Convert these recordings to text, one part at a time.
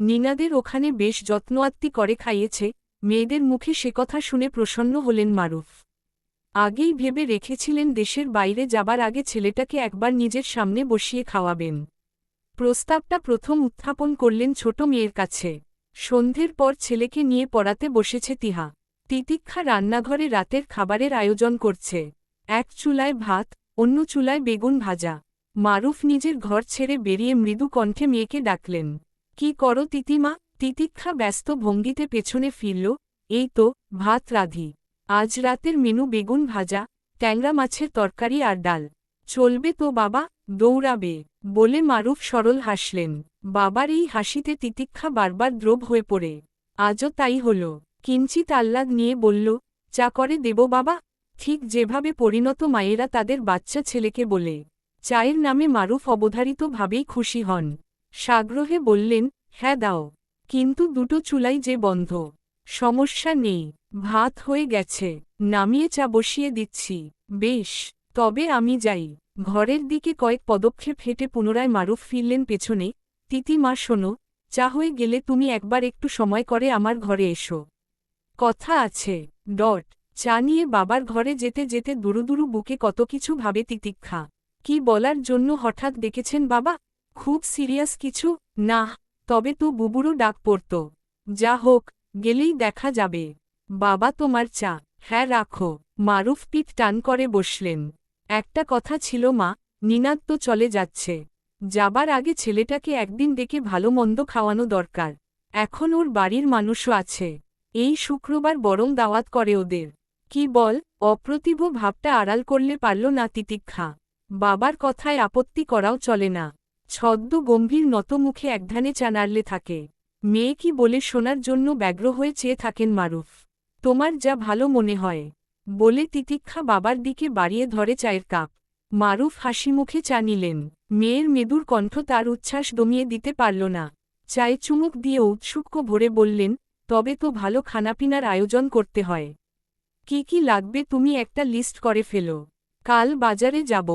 নিনাদের ওখানে বেশ যত্নআত্তি করে খাইয়েছে। মেয়েদের মুখে সে কথা শুনে প্রসন্ন হলেন মারুফ। আগেই ভেবে রেখেছিলেন দেশের বাইরে যাবার আগে ছেলেটাকে একবার নিজের সামনে বসিয়ে খাওয়াবেন। প্রস্তাবটা প্রথম উত্থাপন করলেন ছোট মেয়ের কাছে। সন্ধ্যের পর ছেলেকে নিয়ে পড়াতে বসেছে তিহা। তিতিক্ষা রান্নাঘরে রাতের খাবারের আয়োজন করছে। এক চুলায় ভাত, অন্য চুলায় বেগুন ভাজা। মারুফ নিজের ঘর ছেড়ে বেরিয়ে মৃদু কণ্ঠে মেয়েকে ডাকলেন, কি করো তিতিমা? তিতিক্ষা ব্যস্ত ভঙ্গিতে পেছনে ফিরল, এই তো, ভাত রাঁধি। আজ রাতের মেনু বেগুন ভাজা, ট্যাংরা মাছের তরকারি আর ডাল। চলবে তো বাবা, দৌড়াবে, বলে মারুফ সরল হাসলেন। বাবার এই হাসিতে তিতিক্ষা বারবার দ্রব হয়ে পড়ে। আজও তাই হল। কিঞ্চিত আহ্লাদ নিয়ে বলল, চা করে দেব বাবা? ঠিক যেভাবে পরিণত মায়েরা তাদের বাচ্চা ছেলেকে বলে। চায়ের নামে মারুফ অবধারিতভাবেই খুশি হন। সাগ্রহে বললেন, হ্যাঁ দাও, কিন্তু দুটো চুলাই যে বন্ধ। সমস্যা নেই, ভাত হয়ে গেছে, নামিয়ে চা বসিয়ে দিচ্ছি। বেশ, তবে আমি যাই। ঘরের দিকে কয়েক পদক্ষেপ হেঁটে পুনরায় মারুফ ফিরলেন পেছনে। তিতিমা শোনো, চা হয়ে গেলে তুমি একবার একটু সময় করে আমার ঘরে এসো, কথা আছে। চা নিয়ে বাবার ঘরে যেতে যেতে দুরুদুরু বুকে কত কিছু ভাবে তিতিক্ষা। কি বলার জন্য হঠাৎ ডেকেছেন বাবা? খুব সিরিয়াস কিছু? না, তবে তো বুবুরও ডাক পড়ত। যা হোক, গেলেই দেখা যাবে। বাবা তোমার চা। হ্যাঁ রাখো। মারুফ পিঠ টান করে বসলেন। একটা কথা ছিল মা, নিনাদ তো চলে যাচ্ছে। যাবার আগে ছেলেটাকে একদিন ডেকে ভালো মন্দ খাওয়ানো দরকার। এখন ওর বাড়ির মানুষও আছে। এই শুক্রবার বরং দাওয়াত করে ওদের। কি বল? অপ্রতিভ ভাবটা আড়াল করলে পারল না তিতিক্ষা। বাবার কথায় আপত্তি করাও চলে না। ছদ্ম গম্ভীর নত মুখে একধানে চা নাড়লে থাকে। মেয়ে কি বলে শোনার জন্য ব্যগ্র হয়ে চেয়ে থাকেন মারুফ। তোমার যা ভালো মনে হয়, বলে তিতিক্ষা বাবার দিকে বাড়িয়ে ধরে চায়ের কাপ। মারুফ হাসিমুখে চা নিলেন। মেয়ের মেদুর কণ্ঠ তার উচ্ছ্বাস দমিয়ে দিতে পারল না। চায়ে চুমুক দিয়ে ঔৎসুক্য ভরে বললেন, তবে তো ভালো খানাপিনার আয়োজন করতে হয়। কি কি লাগবে তুমি একটা লিস্ট করে ফেলো। কাল বাজারে যাব।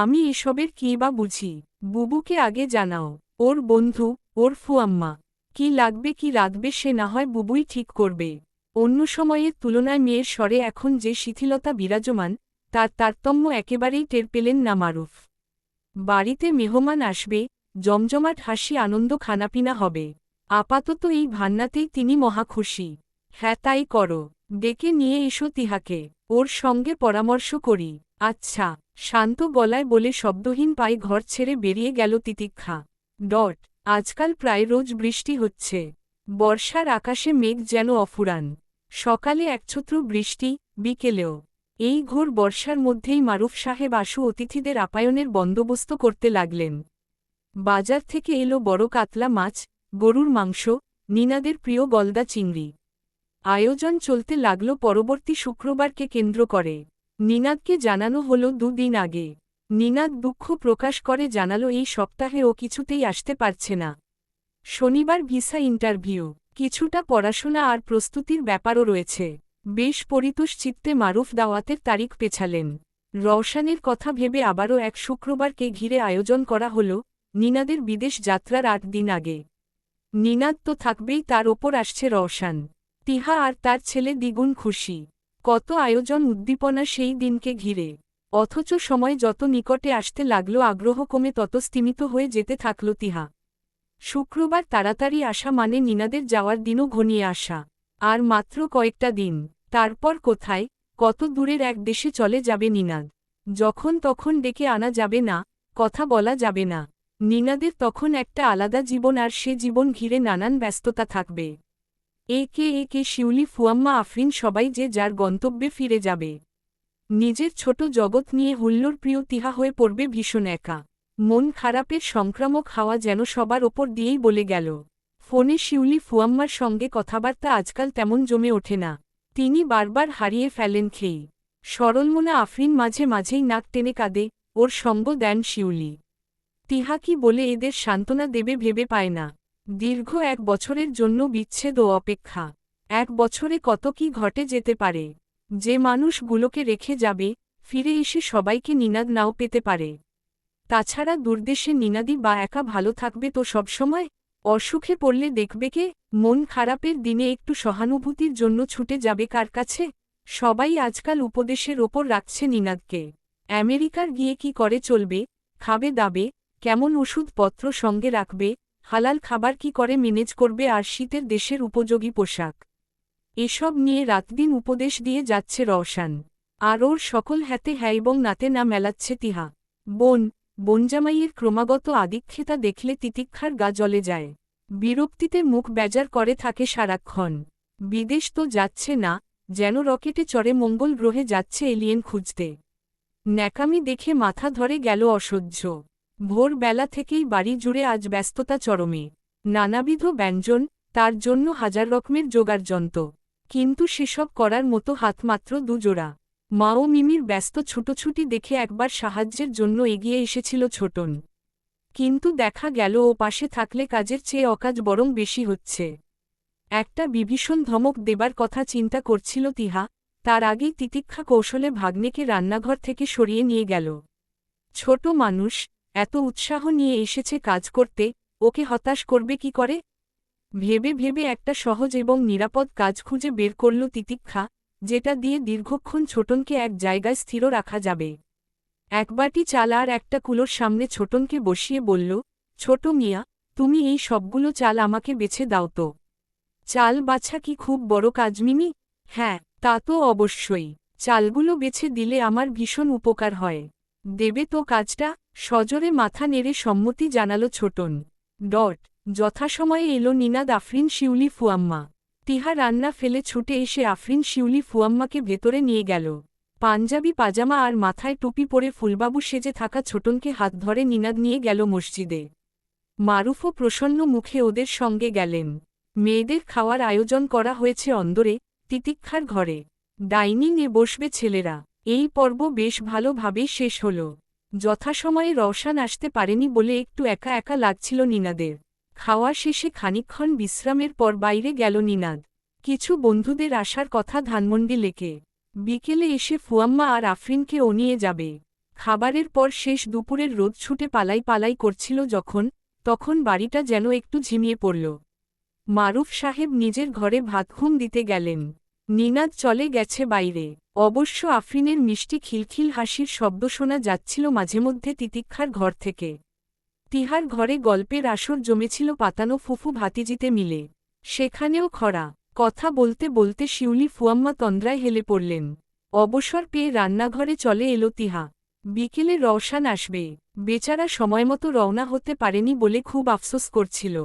আমি এসবের কী বা বুঝি। বুবুকে আগে জানাও, ওর বন্ধু, ওর ফুয়াম্মা। কি লাগবে কি রাঁধবে সে না হয় বুবুই ঠিক করবে। অন্য সময়ের তুলনায় মেয়ের স্বরে এখন যে শিথিলতা বিরাজমান, তার তারতম্য একেবারেই টের পেলেন না মারুফ। বাড়িতে মেহমান আসবে, জমজমাট হাসি আনন্দ খানাপিনা হবে। আপাতত এই ভান্নাতেই তিনি মহা খুশি। হ্যাঁ তাই করো, ডেকে নিয়ে এসো তিহাকে, ওর সঙ্গে পরামর্শ করি। আচ্ছা, শান্ত গলায় বলে শব্দহীন পায়ে ঘর ছেড়ে বেরিয়ে গেল তিতিক্ষা। আজকাল প্রায় রোজ বৃষ্টি হচ্ছে। বর্ষার আকাশে মেঘ যেন অফুরান। সকালে একছত্র বৃষ্টি, বিকেলেও। এই ঘোর বর্ষার মধ্যেই মারুফ সাহেব আশু অতিথিদের আপ্যায়নের বন্দোবস্ত করতে লাগলেন। বাজার থেকে এলো বড় কাতলা মাছ, গরুর মাংস, নিনাদের প্রিয় গলদা চিংড়ি। আয়োজন চলতে লাগল পরবর্তী শুক্রবারকে কেন্দ্র করে। নিনাদকে জানানো হলো 2 দিন আগে। নিনাদ দুঃখ প্রকাশ করে জানালো এই সপ্তাহে ও কিছুতেই আসতে পারছে না। শনিবার ভিসা ইন্টারভিউ, কিছুটা পড়াশোনা আর প্রস্তুতির ব্যাপারও রয়েছে। বেশ পরিতোষ চিত্তে মারুফ দাওয়াতের তারিখ পেছালেন। রওশানের কথা ভেবে আবারও এক শুক্রবারকে ঘিরে আয়োজন করা হল, নিনাদের বিদেশ যাত্রার 8 দিন আগে। নিনাদ তো থাকবেই, তার ওপর আসছে রওশান। তিহা আর তার ছেলে দ্বিগুণ খুশি। কত আয়োজন উদ্দীপনা সেই দিনকে ঘিরে। অথচ সময় যত নিকটে আসতে লাগল আগ্রহ কমে তত স্তিমিত হয়ে যেতে থাকল তিহা। শুক্রবার তাড়াতাড়ি আসা মানে নিনাদের যাওয়ার দিনও ঘনিয়ে আসা। আর মাত্র কয়েকটা দিন, তারপর কোথায়, কত দূরের এক দেশে চলে যাবে নিনাদ। যখন তখন ডেকে আনা যাবে না, কথা বলা যাবে না। নিনাদের তখন একটা আলাদা জীবন, আর সে জীবন ঘিরে নানান ব্যস্ততা থাকবে। একে শিউলি, ফুয়াম্মা, আফরিন সবাই যে যার গন্তব্যে ফিরে যাবে। নিজের ছোট জগৎ নিয়ে হুল্লোড় প্রিয় তিহা হয়ে পড়বে ভীষণ একা। মন খারাপের সংক্রামক হাওয়া যেন সবার ওপর দিয়েই বলে গেল। ফোনে শিউলি ফুয়াম্মার সঙ্গে কথাবার্তা আজকাল তেমন জমে ওঠে না। তিনি বারবার হারিয়ে ফেলেন খেই। সরলমনা আফরিন মাঝে মাঝেই নাক টেনে কাঁদে, ওর সঙ্গ দেন শিউলি। তিহা কি বলে এদের সান্ত্বনা দেবে ভেবে পায় না। দীর্ঘ 1 বছরের জন্য বিচ্ছেদ ও অপেক্ষা। 1 বছরে কত কি ঘটে যেতে পারে। যে মানুষগুলোকে রেখে যাবে, ফিরে এসে সবাইকে নিনাদ নাও পেতে পারে। তাছাড়া দূরদেশে নিনাদি বা একা ভালো থাকবে তো সবসময়? অসুখে পড়লে দেখবে কে? মন খারাপের দিনে একটু সহানুভূতির জন্য ছুটে যাবে কার কাছে? সবাই আজকাল উপদেশের ওপর রাখছে নিনাদকে। আমেরিকার গিয়ে কি করে চলবে, খাবে দাবে, কেমন ওষুধপত্র সঙ্গে রাখবে, হালাল খাবার কি করে ম্যানেজ করবে আর শীতের দেশের উপযোগী পোশাক, এসব নিয়ে রাতদিন উপদেশ দিয়ে যাচ্ছে রওশান। আর ওর সকল হাতে হ্যাঁ এবং নাতে না মেলাচ্ছে তিহা। বোনজামাইয়ের ক্রমাগত আদিক্ষেতা দেখলে তিতিক্ষার গা জ্বলে যায়। বিরক্তিতে মুখ বেজার করে থাকে সারাক্ষণ। বিদেশ তো যাচ্ছে না, যেন রকেটে চড়ে মঙ্গল গ্রহে যাচ্ছে এলিয়েন খুঁজতে। ন্যাকামি দেখে মাথা ধরে গেল অসহ্য। ভোরবেলা থেকেই বাড়ি জুড়ে আজ ব্যস্ততা চরমে। নানাবিধ ব্যঞ্জন, তার জন্য হাজার রকমের জোগাড়যন্ত্র, কিন্তু সেসব করার মতো হাত মাত্র দুজোড়া। মা ও মিমির ব্যস্ত ছুটোছুটি দেখে একবার সাহায্যের জন্য এগিয়ে এসেছিল ছোটন। কিন্তু দেখা গেল ও পাশে থাকলে কাজের চেয়ে অকাজ বরং বেশি হচ্ছে। একটা বিভীষণ ধমক দেবার কথা চিন্তা করছিল তিহা, তার আগেই তিতিক্ষা কৌশলে ভাগ্নেকে রান্নাঘর থেকে সরিয়ে নিয়ে গেল। ছোট মানুষ, এত উৎসাহ নিয়ে এসেছে কাজ করতে, ওকে হতাশ করবে কি করে? ভেবে ভেবে একটা সহজ এবং নিরাপদ কাজ খুঁজে বের করল তিতিক্ষা, যেটা দিয়ে দীর্ঘক্ষণ ছোটনকে এক জায়গায় স্থির রাখা যাবে। এক বাটি চাল আর একটা কুলোর সামনে ছোটনকে বসিয়ে বলল, ছোট মিয়া, তুমি এই সবগুলো চাল আমাকে বেছে দাও তো। চাল বাছা কি খুব বড় কাজ মিমি? হ্যাঁ, তা তো অবশ্যই। চালগুলো বেছে দিলে আমার ভীষণ উপকার হয়। দেবে তো কাজটা? সজোরে মাথা নেড়ে সম্মতি জানালো ছোটন। যথাসময়ে এলো নিনাদ আফরিন শিউলি ফুয়াম্মা। তিহা রান্না ফেলে ছুটে এসে আফরিন শিউলি ফুয়াম্মাকে ভেতরে নিয়ে গেল। পাঞ্জাবি পাজামা আর মাথায় টুপি পরে ফুলবাবু সেজে থাকা ছোটনকে হাত ধরে নিনাদ নিয়ে গেল মসজিদে। মারুফও প্রসন্ন মুখে ওদের সঙ্গে গেলেন। মেয়েদের খাওয়ার আয়োজন করা হয়েছে অন্দরে, তিতিক্ষার ঘরে। ডাইনিংয়ে বসবে ছেলেরা। এই পর্ব বেশ ভালোভাবেই শেষ হল। যথাসময়ে রওশান আসতে পারেনি বলে একটু একা একা লাগছিল নিনাদের। খাওয়া শেষে খানিকক্ষণ বিশ্রামের পর বাইরে গেল নিনাদ। কিছু বন্ধুদের আসার কথা ধানমন্ডি লেকে। বিকেলে এসে ফুয়াম্মা আর আফরিনকে ও নিয়ে যাবে। খাবারের পর শেষ দুপুরের রোদ ছুটে পালাই পালাই করছিল তখন বাড়িটা যেন একটু ঝিমিয়ে পড়ল। মারুফ সাহেব নিজের ঘরে ভাতঘুম দিতে গেলেন। নিনাদ চলে গেছে বাইরে। অবশ্য আফরিনের মিষ্টি খিলখিল হাসির শব্দ শোনা যাচ্ছিল মাঝেমধ্যে তিতিক্ষার ঘর থেকে। তিহার ঘরে গল্পের আসর জমেছিল পাতানো ফুফু ভাতিজিতে মিলে। সেখানেও খরা। কথা বলতে বলতে শিউলি ফুয়াম্মা তন্দ্রায় হেলে পড়লেন। অবসর পেয়ে রান্নাঘরে চলে এলো তিহা। বিকেলে রওশান আসবে। বেচারা সময়মতো রওনা হতে পারেনি বলে খুব আফসোস করছিল।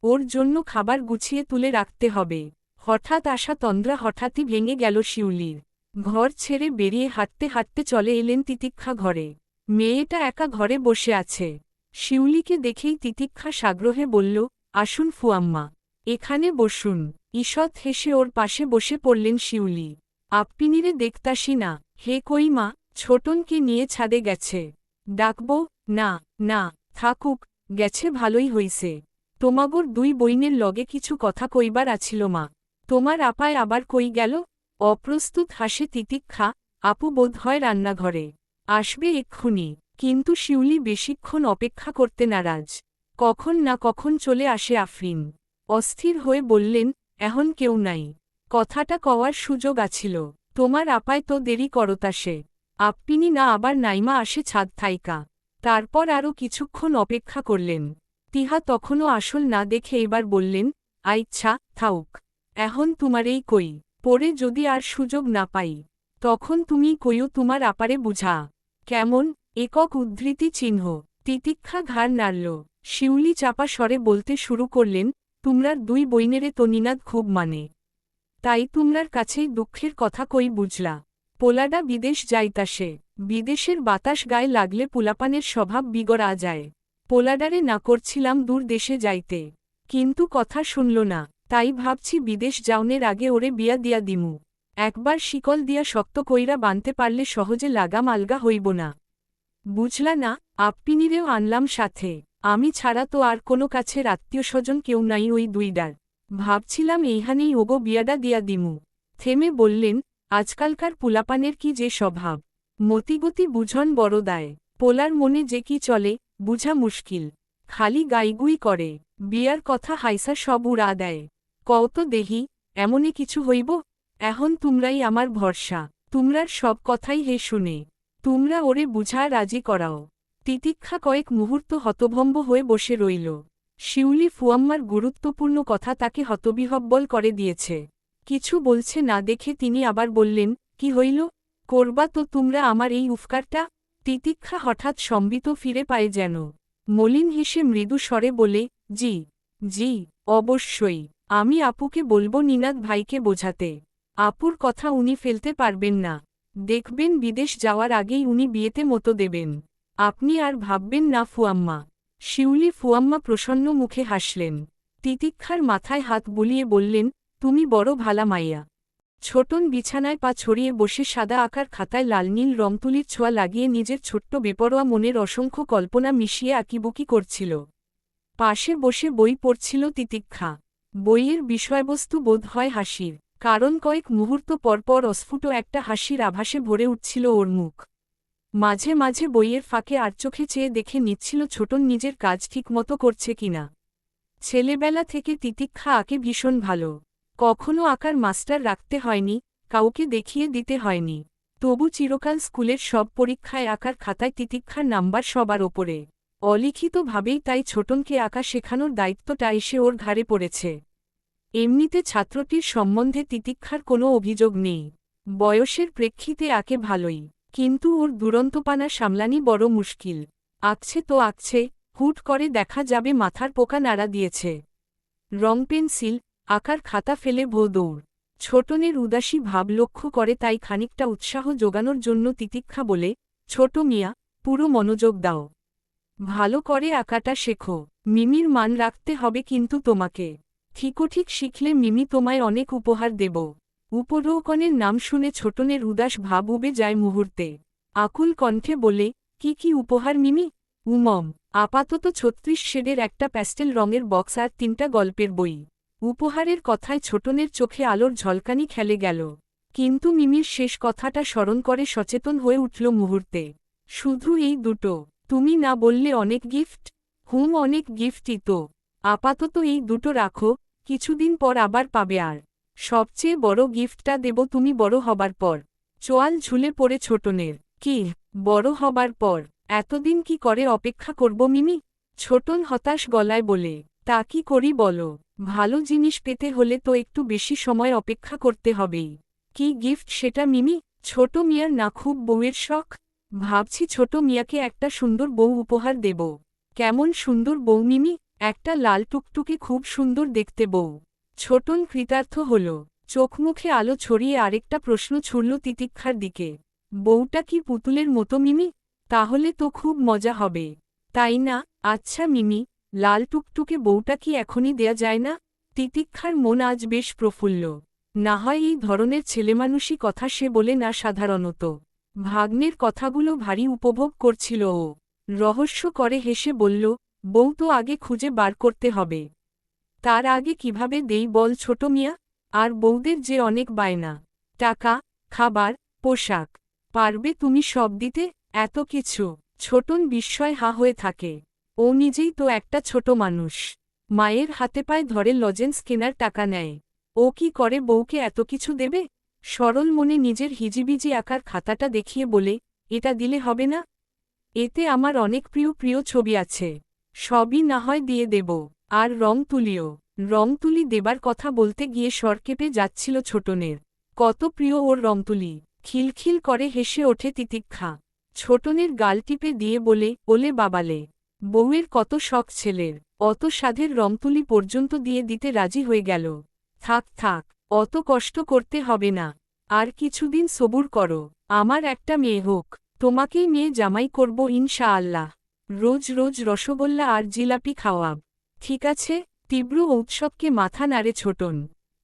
ওর জন্য খাবার গুছিয়ে তুলে রাখতে হবে। হঠাৎ আসা তন্দ্রা হঠাৎই ভেঙে গেল শিউলির। ঘর ছেড়ে বেরিয়ে হাঁটতে হাঁটতে চলে এলেন তিতিক্ষা ঘরে। মেয়েটা একা ঘরে বসে আছে। শিউলিকে দেখেই তিতিক্ষা সাগ্রহে বলল, আসুন ফুয়াম্মা, এখানে বসুন। ঈষৎ হেসে ওর পাশে বসে পড়লেন শিউলি। আপ্পিনিরে দেখতাসি না। হে কই মা? ছোটনকে নিয়ে ছাদে গেছে। ডাকব? না না, থাকুক, গেছে ভালোই হইছে। তোমাগোর দুই বইনের লগে কিছু কথা কইবার আছিল মা। তোমার আপায় আবার কই গেল? অপ্রস্তুত হাসে তিতিক্ষা। আপু বোধ হয় রান্নাঘরে। আসবে এক্ষুনি। কিন্তু শিউলি বেশিক্ষণ অপেক্ষা করতে নারাজ। কখন না কখন চলে আসে আফরিন। অস্থির হয়ে বললেন, এখন কেউ নাই। কথাটা কওয়ার সুযোগ আছিল। তোমার আপায় তো দেরি করতাসে। আপ্পিনি না আবার নাইমা আসে ছাদ থাইকা। তারপর আরও কিছুক্ষণ অপেক্ষা করলেন। তিহা তখনও আসল না দেখে এবার বললেন, আইচ্ছা, থাউক। এখন তোমারেই কই। পরে যদি আর সুযোগ না পাই, তখন তুমি কইও তোমার আপারে বুঝা। কেমন? একক উদ্ধৃতি চিহ্ন। তিতিক্ষা ঘাড় নাড়ল। শিউলি চাপা স্বরে বলতে শুরু করলেন, তোমরার দুই বইনেরে তো নিনাদ খুব মানে। তাই তোমরার কাছেই দুঃখের কথা কই বুঝলা। পোলাডা বিদেশ যাইতাসে। বিদেশের বাতাস গায়ে লাগলে পুলাপানের স্বভাব বিগড়া যায়। পোলাডারে না করছিলাম দূর দেশে যাইতে, কিন্তু কথা শুনল না। তাই ভাবছি বিদেশ যাওনের আগে ওরে বিয়া দিয়া দিমু। একবার শিকল দিয়া শক্ত কইরা বানতে পারলে সহজে লাগাম আলগা হইব না। বুঝলা না? আপ্পিনিরেও আনলাম সাথে। আমি ছাড়া তো আর কোনো কাছের আত্মীয়স্বজন কেউ নাই ওই দুইডার। ভাবছিলাম এইখানেই ওগো বিয়াডা দিয়া দিমু। থেমে বললেন, আজকালকার পুলাপানের কি যে স্বভাব। মতিগতি বুঝন বড় দায়। পোলার মনে যে কি চলে, বুঝা মুশকিল। খালি গাইগুই করে। বিয়ার কথা হাইসা সব উড়া দেয়। কও তো দেহি, এমনই কিছু হইব? এখন তোমরাই আমার ভরসা, তোমরার সব কথাই হে শুনে, তোমরা ওরে বুঝা রাজি করাও। তিতিক্ষা কয়েক মুহূর্ত হতভম্ব হয়ে বসে রইল। শিউলি ফুয়াম্মার গুরুত্বপূর্ণ কথা তাকে হতবিহব্বল করে দিয়েছে। কিছু বলছে না দেখে তিনি আবার বললেন, কি হইল? করবা তো তোমরা আমার এই উপকারটা? তিতিক্ষা হঠাৎ সম্বিত ফিরে পায় যেন। মলিন হেসে মৃদু স্বরে বলে, জি জি, অবশ্যই। আমি আপুকে বলবো নিনাদ ভাইকে বোঝাতে। আপুর কথা উনি ফেলতে পারবেন না। দেখবেন বিদেশ যাওয়ার আগেই উনি বিয়েতে মতো দেবেন। আপনি আর ভাববেন না ফুয়াম্মা। শিউলি ফুয়াম্মা প্রসন্ন মুখে হাসলেন। তিতিক্ষার মাথায় হাত বুলিয়ে বললেন, তুমি বড় ভালা মাইয়া। ছোটন বিছানায় পা ছড়িয়ে বসে সাদা আকার খাতায় লাল নীল রংতুলির ছোঁয়া লাগিয়ে নিজের ছোট্ট বেপরোয়া মনের অসংখ্য কল্পনা মিশিয়ে আঁকিবুকি করছিল। পাশে বসে বই পড়ছিল তিতিক্ষা। বইয়ের বিষয়বস্তু বোধ হয় হাসির, কারণ কয়েক মুহূর্ত পরপর অস্ফুট একটা হাসির আভাসে ভরে উঠছিল ওর মুখ। মাঝে মাঝে বইয়ের ফাঁকে আর চোখে চেয়ে দেখে নিচ্ছিল ছোটন নিজের কাজ ঠিকমতো করছে কিনা। ছেলেবেলা থেকে তিতিক্ষা আঁকে ভীষণ ভালো। কখনো আঁকার মাস্টার রাখতে হয়নি, কাউকে দেখিয়ে দিতে হয়নি। তবু চিরকাল স্কুলের সব পরীক্ষায় আঁকার খাতায় তিতিক্ষার নাম্বার সবার ওপরে। অলিখিতভাবেই তাই ছোটনকে আঁকা শেখানোর দায়িত্বটা এসে ওর ঘাড়ে পড়েছে। এমনিতে ছাত্রটির সম্বন্ধে তিতিক্ষার কোনো অভিযোগ নেই। বয়সের প্রেক্ষিতে আঁকে ভালোই, কিন্তু ওর দুরন্তপানা সামলানি বড় মুশকিল। আঁকছে তো আঁকছে, হুট করে দেখা যাবে মাথার পোকা নাড়া দিয়েছে। রং পেন্সিল, আঁকার খাতা ফেলে ভো দৌড়। ছোটনের উদাসী ভাব লক্ষ্য করে তাই খানিকটা উৎসাহ জোগানোর জন্য তিতিক্ষা বলে, ছোট মিয়া, পুরো মনোযোগ দাও। ভালো করে আঁকাটা শেখো। মিমির মান রাখতে হবে কিন্তু তোমাকে। ঠিকঠিক শিখলে মিমি তোমায় অনেক উপহার দেব। উপঢৌকনের নাম শুনে ছোটনের উদাস ভাব উবে যায় মুহূর্তে। আকুল কণ্ঠে বলে, কি কি উপহার মিমি? উমম, আপাতত ৩৬ শেডের একটা প্যাস্টেল রঙের বক্স আর ৩টা গল্পের বই। উপহারের কথায় ছোটনের চোখে আলোর ঝলকানি খেলে গেল। কিন্তু মিমির শেষ কথাটা স্মরণ করে সচেতন হয়ে উঠল মুহূর্তে। শুধু এই দুটো? তুমি না বললে অনেক গিফট? হুম, অনেক গিফটই তো। আপাতত এই দুটো রাখো, কিছুদিন পর আবার পাবে। আর সবচেয়ে বড় গিফটটা দেব তুমি বড় হবার পর। চোয়াল ঝুলে পড়ে ছোটনের। কি, বড় হবার পর? এতদিন কি করে অপেক্ষা করব মিমি? ছোটন হতাশ গলায় বলে, তা কি করি বলো? ভালো জিনিস পেতে হলে তো একটু বেশি সময় অপেক্ষা করতে হবেই। কি গিফট সেটা মিমি? ছোট মিয়ার না খুব বউয়ের শখ? ভাবছি ছোট মিয়াকে একটা সুন্দর বউ উপহার দেব। কেমন সুন্দর বউ মিমি? একটা লাল টুকটুকে খুব সুন্দর দেখতে বউ। ছোটন কৃতার্থ হল। চোখমুখে আলো ছড়িয়ে আরেকটা প্রশ্ন ছুড়ল তিতিক্ষার দিকে। বউটা কি পুতুলের মতো মিমি? তাহলে তো খুব মজা হবে, তাই না? আচ্ছা মিমি, লাল টুকটুকে বউটা কি এখনই দেয়া যায় না? তিতিক্ষার মন আজ বেশ প্রফুল্ল। না হয় এই ধরনের ছেলেমানুষি কথা সে বলে না সাধারণত। ভাগ্নের কথাগুলো ভারী উপভোগ করছিল ও। রহস্য করে হেসে বলল, বউ তো আগে খুঁজে বার করতে হবে। তার আগে কিভাবে দেই বল ছোট মিয়া? আর বউদের যে অনেক বায়না, টাকা, খাবার, পোশাক। পারবে তুমি সব দিতে? এত কিছু? ছোটন বিস্ময় হা হয়ে থাকে। ও নিজেই তো একটা ছোট মানুষ। মায়ের হাতে পায়ে ধরে লজেন্স কেনার টাকা নেয়। ও কি করে বউকে এত কিছু দেবে? সরল মনে নিজের হিজিবিজি আঁকার খাতাটা দেখিয়ে বলে, এটা দিলে হবে না? এতে আমার অনেক প্রিয় প্রিয় ছবি আছে। সবই না হয় দিয়ে দেব। আর রং তুলিও। রং তুলি দেবার কথা বলতে গিয়ে স্বর কেঁপে যাচ্ছিল ছোটনের। কত প্রিয় ওর রংতুলি! খিলখিল করে হেসে ওঠে তিতিক্ষা। ছোটনের গাল টিপে দিয়ে বলে, ওলে বাবালে, বউয়ের কত শখ ছেলের। অত সাধের রংতুলি পর্যন্ত দিয়ে দিতে রাজি হয়ে গেল। থাক থাক, অত কষ্ট করতে হবে না। আর কিছুদিন সবুর করো। আমার একটা মেয়ে হোক, তোমাকেই মেয়ে জামাই করব ইনশাআল্লাহ। রোজ রোজ রসগোল্লা আর জিলাপি খাওয়াব। ঠিক আছে? তীব্র উৎসবকে মাথা নাড়ে ছোটন।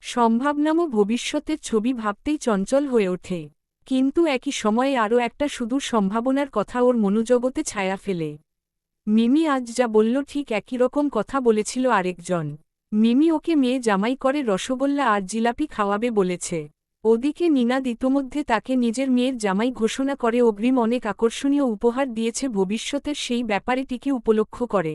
সম্ভাবনাময় ভবিষ্যতের ছবি ভাবতেই চঞ্চল হয়ে ওঠে। কিন্তু একই সময়ে আরও একটা সুদূর সম্ভাবনার কথা ওর মনোজগতে ছায়া ফেলে। মিমি আজ যা বলল ঠিক একই রকম কথা বলেছিল আরেকজন। মিমি ওকে মেয়ে জামাই করে রসগোল্লা আর জিলাপি খাওয়াবে বলেছে। ওদিকে নিনাদ ইতোমধ্যে তাকে নিজের মেয়ের জামাই ঘোষণা করে অগ্রিম অনেক আকর্ষণীয় উপহার দিয়েছে ভবিষ্যতের সেই ব্যাপারেটিকে উপলক্ষ করে।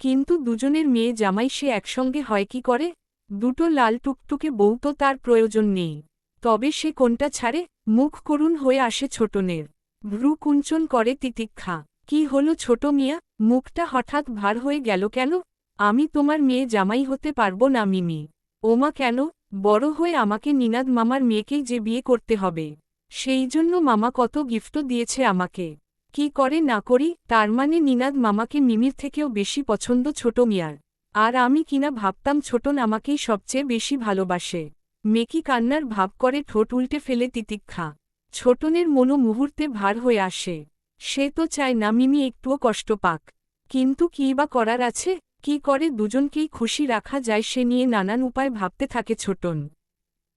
কিন্তু দুজনের মেয়ে জামাই সে একসঙ্গে হয় কি করে? দুটো লাল টুকটুকে বউ তো তার প্রয়োজন নেই। তবে সে কোনটা ছাড়ে? মুখ করুণ হয়ে আসে ছোটনের। ভ্রু কুঞ্চন করে তিতিক্ষা। কি হলো ছোট মিয়া, মুখটা হঠাৎ ভার হয়ে গেল কেন? আমি তোমার মেয়ে জামাই হতে পারবো না মিমি। ওমা কেন? বড় হয়ে আমাকে নিনাদ মামার মেয়েকেই যে বিয়ে করতে হবে। সেই জন্য মামা কত গিফটও দিয়েছে আমাকে। কি করে না করি? তার মানে নিনাদ মামাকে মিমির থেকেও বেশি পছন্দ ছোট মিয়ার। আর আমি কিনা ভাবতাম ছোটন আমাকেই সবচেয়ে বেশি ভালোবাসে। মেকি কান্নার ভাব করে ঠোঁট উল্টে ফেলে তিতিক্ষা। ছোটনের মনও মুহূর্তে ভার হয়ে আসে। সে তো চায় না মিমি একটুও কষ্ট পাক। কিন্তু কী বা করার আছে? কি করে দুজনকেই খুশি রাখা যায় সে নিয়ে নানান উপায় ভাবতে থাকে ছোটন।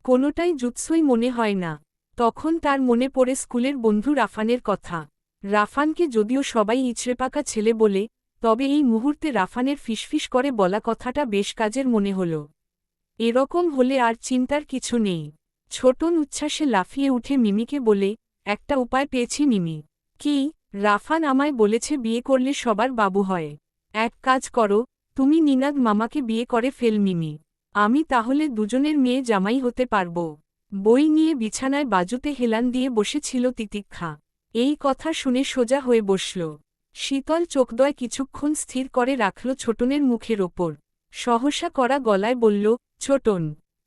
কোনোটাই জুৎসই মনে হয় না। তখন তার মনে পড়ে স্কুলের বন্ধু রাফানের কথা। রাফানকে যদিও সবাই ইচড়েপাকা ছেলে বলে, তবে এই মুহূর্তে রাফানের ফিসফিস করে বলা কথাটা বেশ কাজের মনে হল। এরকম হলে আর চিন্তার কিছু নেই। ছোটন উচ্ছ্বাসে লাফিয়ে উঠে মিমিকে বলে, একটা উপায় পেয়েছি মিমি। কি? রাফান আমায় বলেছে বিয়ে করলে সবার বাবু হয়। এক কাজ করো, তুমি নিনাদ মামাকে বিয়ে করে ফেল মিমি। আমি তাহলে দুজনের মেয়ে জামাই হতে পারব। বই নিয়ে বিছানায় বাজুতে হেলান দিয়ে বসেছিল তিতিক্ষা। এই কথা শুনে সোজা হয়ে বসল। শীতল চোখদয় কিছুক্ষণ স্থির করে রাখল ছোটনের মুখের ওপর। সহসা করা গলায় বলল, ছোটন,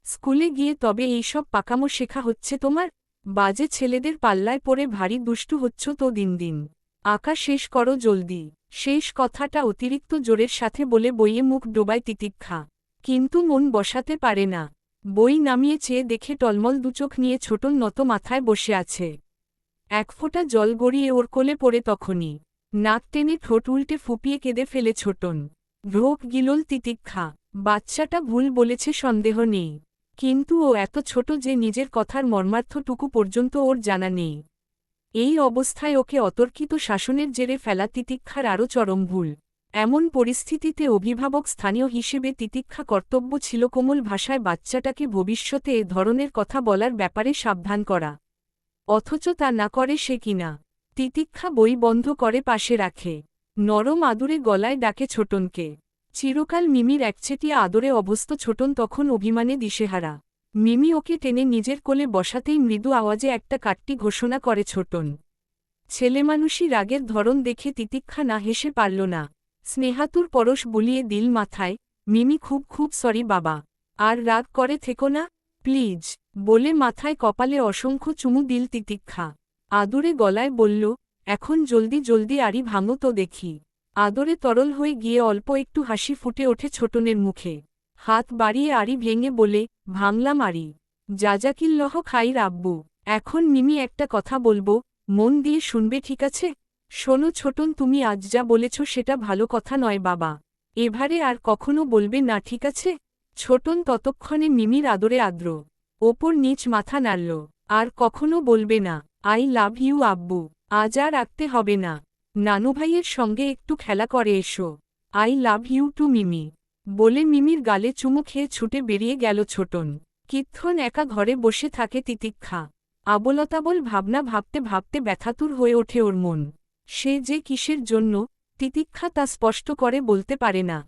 স্কুলে গিয়ে তবে এইসব পাকামো শেখা হচ্ছে তোমার? বাজে ছেলেদের পাল্লায় পড়ে ভারী দুষ্টু হচ্ছ তো দিন দিন। আঁকা শেষ করো জলদি। শেষ কথাটা অতিরিক্ত জোরের সাথে বলে বইয়ে মুখ ডোবায় তিতিক্ষা। কিন্তু মন বসাতে পারে না। বই নামিয়ে চেয়ে দেখে টলমল দুচোখ নিয়ে ছোটন নত মাথায় বসে আছে। এক ফোঁটা জল গড়িয়ে ওর কোলে পড়ে তখনই। নাক টেনে ঠোঁট উল্টে ফুপিয়ে কেঁদে ফেলে ছোটন। ঢোক গিলল তিতিক্ষা। বাচ্চাটা ভুল বলেছে সন্দেহ নেই। কিন্তু ও এত ছোট যে নিজের কথার মর্মার্থটুকু পর্যন্ত ওর জানা নেই। এই অবস্থায় ওকে অতর্কিত শাসনের জেরে ফেলা তিতিক্ষার আরও চরম ভুল। এমন পরিস্থিতিতে অভিভাবক স্থানীয় হিসেবে তিতিক্ষা কর্তব্য ছিল কোমল ভাষায় বাচ্চাটাকে ভবিষ্যতে এ ধরনের কথা বলার ব্যাপারে সাবধান করা। অথচ তা না করে সে কিনা। তিতিক্ষা বই বন্ধ করে পাশে রাখে। নরম আদুরে গলায় ডাকে ছোটনকে। চিরকাল মিমির একচেটিয়া আদরে অভ্যস্ত ছোটন তখন অভিমানে দিশেহারা। মিমি ওকে টেনে নিজের কোলে বসাতেই মৃদু আওয়াজে একটা কাট্টি ঘোষণা করে ছোটন। ছেলেমানুষী রাগের ধরন দেখে তিতিক্ষা না হেসে পারল না। স্নেহাতুর পরশ বুলিয়ে দিল মাথায়, মিমি খুব খুব সরি বাবা। আর রাগ করে থেকো না, প্লিজ, বলে মাথায় কপালে অসংখ্য চুমু দিল তিতিক্ষা। আদুরে গলায় বলল, এখন জলদি জলদি আড়ি ভাঙো তো দেখি। আদরে তরল হয়ে গিয়ে অল্প একটু হাসি ফুটে ওঠে ছোটনের মুখে। হাত বাড়িয়ে আড়ি ভেঙে বলে, ভাঙলাম আড়ি। যাজাকিল্লহ খাইর আব্বু। এখন মিমি একটা কথা বলবো, মন দিয়ে শুনবে ঠিক আছে? শোনো ছোটন, তুমি আজ যা বলেছ সেটা ভালো কথা নয় বাবা। এভারে আর কখনো বলবে না ঠিক আছে? ছোটন ততক্ষণে মিমির আদরে আদ্র। ওপর নিচ মাথা নাড়ল। আর কখনো বলবে না, আই লাভ ইউ আব্বু। আজ আর রাখতে হবে না। নানুভাইয়ের সঙ্গে একটু খেলা করে এসো। আই লাভ ইউ টু মিমি। বলে মিমির গালে চুমু খেয়ে ছুটে বেরিয়ে গেল ছোটন। কিক্ষণ একা ঘরে বসে থাকে তিতিক্ষা। আবোলতাবোল ভাবনা ভাবতে ভাবতে ব্যথাতুর হয়ে ওঠে ওর মন। সে যে কিসের জন্য, তিতিক্ষা তা স্পষ্ট করে বলতে পারে না।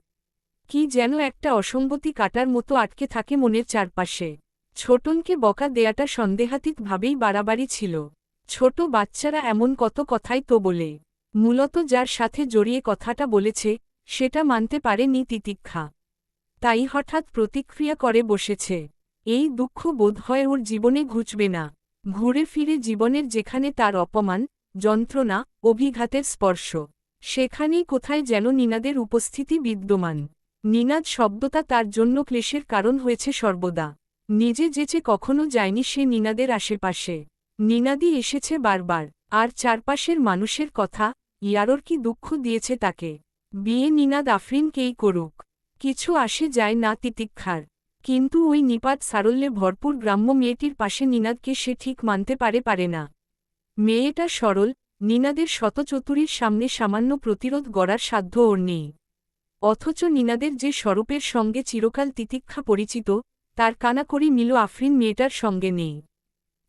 কি যেন একটা অসঙ্গতি কাটার মতো আটকে থাকে মনের চারপাশে। ছোটনকে বকা দেয়াটা সন্দেহাতীতভাবেই বাড়াবাড়ি ছিল। ছোট বাচ্চারা এমন কত কথাই তো বলে। মূলত যার সাথে জড়িয়ে কথাটা বলেছে, সেটা মানতে পারেনি তিতিক্ষা। তাই হঠাৎ প্রতিক্রিয়া করে বসেছে। এই দুঃখ বোধ হয় ওর জীবনে ঘুচবে না। ঘুরে ফিরে জীবনের যেখানে তার অপমান, যন্ত্রণা, অভিঘাতের স্পর্শ, সেখানেই কোথায় যেন নিনাদের উপস্থিতি বিদ্যমান। নিনাদ শব্দটা তার জন্য ক্লেশের কারণ হয়েছে সর্বদা। নিজে যেচে কখনো যায়নি সে নিনাদের আশেপাশে। নিনাদই এসেছে বারবার। আর চারপাশের মানুষের কথা, ইয়ারোর কি দুঃখ দিয়েছে তাকে। বিয়ে নিনাদ আফরিনকেই করুক, কিছু আসে যায় না তিতিক্ষার। কিন্তু ওই নিপাত সারল্যে ভরপুর গ্রাম্য মেয়েটির পাশে নিনাদকে সে ঠিক মানতে পারে না। মেয়েটা সরল, নিনাদের শতচতুরীর সামনে সামান্য প্রতিরোধ গড়ার সাধ্য ওর নেই। অথচ নিনাদের যে স্বরূপের সঙ্গে চিরকাল তিতিক্ষা পরিচিত, তার কানাকড়ি মিল আফরিন মেয়েটার সঙ্গে নেই।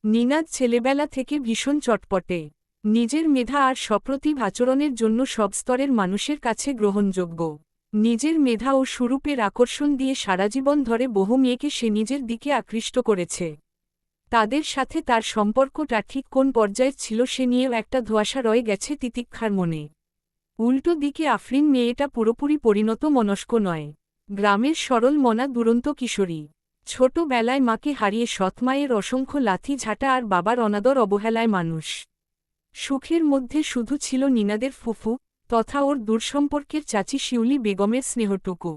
নিনাদ ছেলেবেলা থেকে ভীষণ চটপটে। নিজের মেধা আর সপ্রতিভ আচরণের জন্য সব স্তরের মানুষের কাছে গ্রহণযোগ্য। নিজের মেধা ও সুরূপের আকর্ষণ দিয়ে সারাজীবন ধরে বহু মেয়েকে সে নিজের দিকে আকৃষ্ট করেছে। তাদের সাথে তার সম্পর্কটা ঠিক কোন পর্যায়ের ছিল সে নিয়েও একটা ধোঁয়াশা রয়ে গেছে তিতিক্ষার মনে। উল্টো দিকে আফরিন মেয়েটা পুরোপুরি পরিণত মনস্ক নয়। গ্রামের সরল মনা দুরন্ত কিশোরী। ছোটবেলায় মাকে হারিয়ে সৎমায়ের অসংখ্য লাথি ঝাঁটা আর বাবার অনাদর অবহেলায় মানুষ। সুখের মধ্যে শুধু ছিল নিনাদের ফুফু তথা ওর দূরসম্পর্কের চাচি শিউলি বেগমের স্নেহটুকু।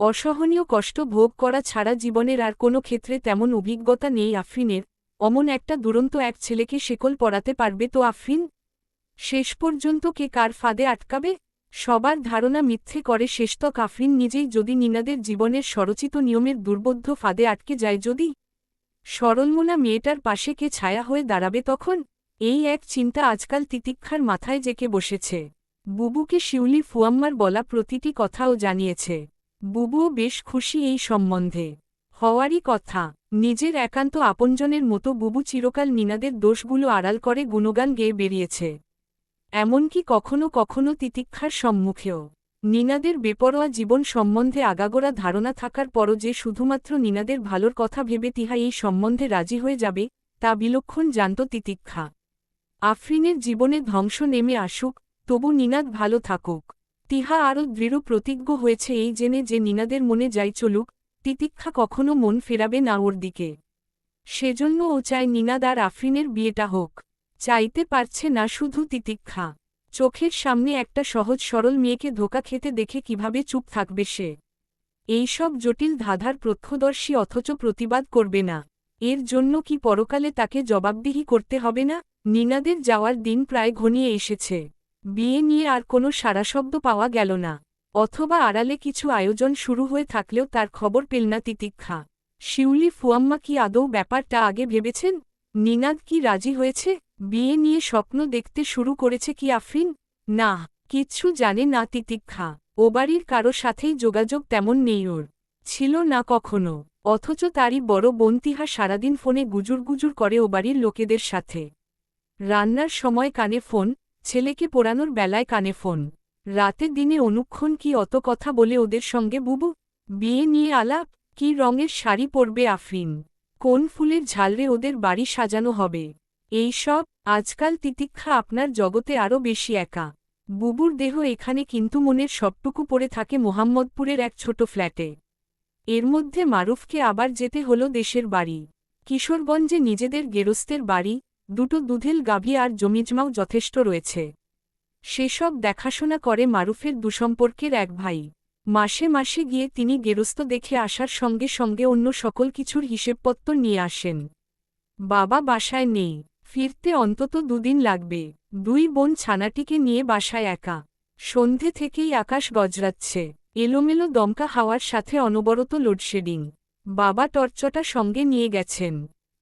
অসহনীয় কষ্ট ভোগ করা ছাড়া জীবনের আর কোনো ক্ষেত্রে তেমন অভিজ্ঞতা নেই আফরিনের। অমন একটা দুরন্ত এক ছেলেকে শেকল পরাতে পারবে তো আফরিন? শেষ পর্যন্ত কে কার ফাঁদে আটকাবে? সবার ধারণা মিথ্যে করে শেষতক আফরিন নিজেই যদি নিনাদের জীবনের স্বরচিত নিয়মের দুর্বোধ্য ফাঁদে আটকে যায়, যদি সরলমনা মেয়েটার পাশে কে ছায়া হয়ে দাঁড়াবে তখন? এই এক চিন্তা আজকাল তিতিক্ষার মাথায় জেঁকে বসেছে। বুবুকে শিউলি ফুয়াম্মার বলা প্রতিটি কথাও জানিয়েছে। বুবুও বেশ খুশি এই সম্বন্ধে। হওয়ারই কথা। নিজের একান্ত আপনজনের মতো বুবু চিরকাল নিনাদের দোষগুলো আড়াল করে গুণগান গেয়ে বেরিয়েছে। এমনকি কখনো কখনো তিতিক্ষার সম্মুখেও। নিনাদের বেপরোয়া জীবন সম্বন্ধে আগাগোড়া ধারণা থাকার পরও যে শুধুমাত্র নিনাদের ভালোর কথা ভেবে তিহা এই সম্বন্ধে রাজি হয়ে যাবে, তা বিলক্ষণ জানত তিতিক্ষা। আফরিনের জীবনে ধ্বংস নেমে আসুক, তবু নিনাদ ভালো থাকুক। তিহা আরও দৃঢ় প্রতিজ্ঞ হয়েছে এই জেনে যে নিনাদের মনে যাই চলুক, তিতিক্ষা কখনো মন ফেরাবে না ওর দিকে। সেজন্য ও চায় নিনাদ আর আফরিনের বিয়েটা হোক। চাইতে পারছে না শুধু তিতিক্ষা। চোখের সামনে একটা সহজ সরল মেয়েকে ধোঁকা খেতে দেখে কিভাবে চুপ থাকবে সে? এইসব জটিল ধাঁধার প্রত্যক্ষদর্শী অথচ প্রতিবাদ করবে না। এর জন্য কি পরকালে তাকে জবাবদিহি করতে হবে না? নিনাদের যাওয়ার দিন প্রায় ঘনিয়ে এসেছে। বিয়ে নিয়ে আর কোনো সাড়াশব্দ পাওয়া গেল না। অথবা আড়ালে কিছু আয়োজন শুরু হয়ে থাকলেও তার খবর পেল না তিতিক্ষা। শিউলি ফুয়াম্মা কি আদৌ ব্যাপারটা আগে ভেবেছেন? নিনাদ কি রাজি হয়েছে? বিয়ে নিয়ে স্বপ্ন দেখতে শুরু করেছে কি আফরিন? না, কিচ্ছু জানে না তিতিক্ষা। ও বাড়ির কারো সাথেই যোগাযোগ তেমন নেই ওর। ছিল না কখনো। অথচ তারই বড় বোন তিহা সারাদিন ফোনে গুজুর গুজুর করে ও বাড়ির লোকেদের সাথে। রান্নার সময় কানে ফোন, ছেলেকে পড়ানোর বেলায় কানে ফোন। রাতে দিনে অনুক্ষণ কি অত কথা বলে ওদের সঙ্গে বুবু? বিয়ে নিয়ে আলাপ, কি রঙের শাড়ি পরবে আফরিন, কোন ফুলের ঝালরে ওদের বাড়ি সাজানো হবে, এই সব। আজকাল তিতিক্ষা আপনার জগতে আরও বেশি একা। বুবুর দেহ এখানে কিন্তু মনের সবটুকু পড়ে থাকে মোহাম্মদপুরের এক ছোট ফ্ল্যাটে। এর মধ্যে মারুফকে আবার যেতে হলো দেশের বাড়ি। কিশোরগঞ্জে নিজেদের গেরস্তের বাড়ি, দুটো দুধেল গাভী আর জমিজমাও যথেষ্ট রয়েছে। সেসব দেখাশোনা করে মারুফের দুসম্পর্কের এক ভাই। মাসে মাসে গিয়ে তিনি গেরস্ত দেখে আসার সঙ্গে সঙ্গে অন্য সকল কিছুর হিসেবপত্র নিয়ে আসেন। বাবা বাসায় নেই, ফিরতে অন্তত দুদিন লাগবে। দুই বোন ছানাটিকে নিয়ে বাসায় একা। সন্ধে থেকেই আকাশ গজরাচ্ছে। এলোমেলো দমকা হাওয়ার সাথে অনবরত লোডশেডিং। বাবা টর্চটা সঙ্গে নিয়ে গেছেন।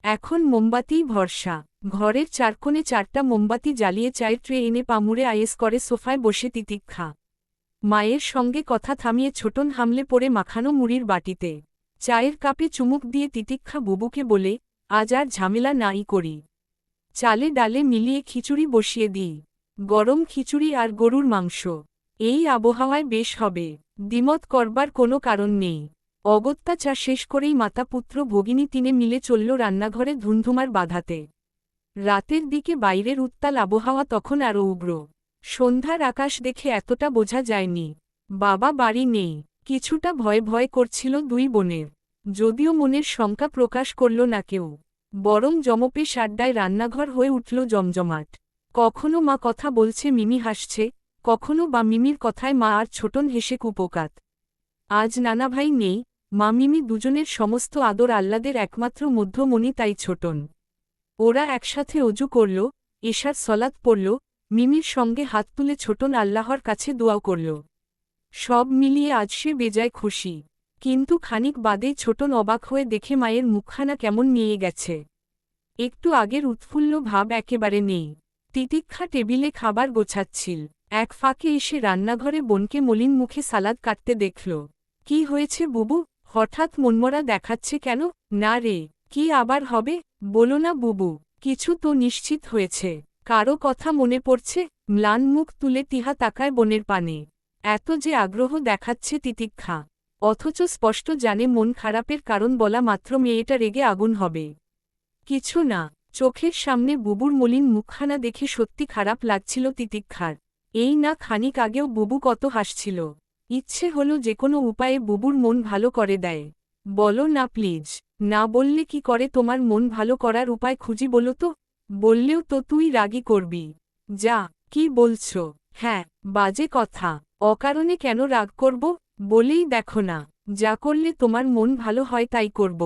এখন মোমবাতিই ভরসা। ঘরের চারকোণে চারটা মোমবাতি জ্বালিয়ে চায়ের ট্রে এনে পামুড়ে আয়েস করে সোফায় বসে তিতিক্ষা। মায়ের সঙ্গে কথা থামিয়ে ছোটন হামলে পড়ে মাখানো মুড়ির বাটিতে চায়ের কাপে চুমুক দিয়ে তিতিক্ষা বুবুকে বলে, আজ আর ঝামেলা নাই করি। চালে ডালে মিলিয়ে খিচুড়ি বসিয়ে দিই। গরম খিচুড়ি আর গরুর মাংস। এই আবহাওয়ায় বেশ হবে। দ্বিমত করবার কোনো কারণ নেই। অগত্যা চা শেষ করেই মাতাপুত্র ভগিনী তিনে মিলে চলল রান্নাঘরে ধুন্ধুমার বাধাতে। রাতের দিকে বাইরের উত্তাল আবহাওয়া তখন আরও উগ্র। সন্ধ্যার আকাশ দেখে এতটা বোঝা যায়নি। বাবা বাড়ি নেই। কিছুটা ভয় ভয় করছিল দুই বোনের। যদিও মনের শঙ্কা প্রকাশ করল না কেউ, বরং জমপেশ আড্ডায় রান্নাঘর হয়ে উঠল জমজমাট। কখনো মা কথা বলছে মিমি হাসছে, কখনো বা মিমির কথায় মা আর ছোটন হেসে কুপোকাত। আজ নানা ভাই নেই, মা মিমি দুজনের সমস্ত আদর আহ্লাদের একমাত্র মধ্যমণি তাই ছোটন। ওরা একসাথে অজু করল, এশার সলাত পড়ল, মিমির সঙ্গে হাত তুলে ছোটন আল্লাহর কাছে দোয়াও করল। সব মিলিয়ে আজ সে বেজায় খুশি। কিন্তু খানিক বাদেই ছোটন অবাক হয়ে দেখে মায়ের মুখখানা কেমন নিয়ে গেছে। একটু আগের উৎফুল্ল ভাব একেবারে নেই। তিতিক্ষা টেবিলে খাবার গোছাচ্ছিল। এক ফাঁকে এসে রান্নাঘরে বোনকে মলিন মুখে সালাদ কাটতে দেখল। কি হয়েছে বুবু, হঠাৎ মনমরা দেখাচ্ছে কেন? না রে, কি আবার হবে, বলো না বুবু। কিছু তো নিশ্চিত হয়েছে। কারো কথা মনে পড়ছে? ম্লান মুখ তুলে তিহা তাকায় বোনের পানে। এত যে আগ্রহ দেখাচ্ছে তিতিক্ষা, অথচ স্পষ্ট জানে মন খারাপের কারণ বলা মাত্র মেয়েটা রেগে আগুন হবে। কিছু না, চোখের সামনে বুবুর মলিন মুখখানা দেখে সত্যি খারাপ লাগছিল তিতিক্ষার। এই না খানিক আগেও বুবু কত হাসছিল। ইচ্ছে হলো যে কোনো উপায়ে বুবুর মন ভালো করে দেয়। বলো না প্লিজ। না বললে কি করে তোমার মন ভালো করার উপায় খুঁজি বলো তো? বললেও তো তুই রাগী করবি। যা, কি বলছো? হ্যাঁ, বাজে কথা। অকারণে কেন রাগ করব? বলেই দেখো না, যা করলে তোমার মন ভালো হয় তাই করব।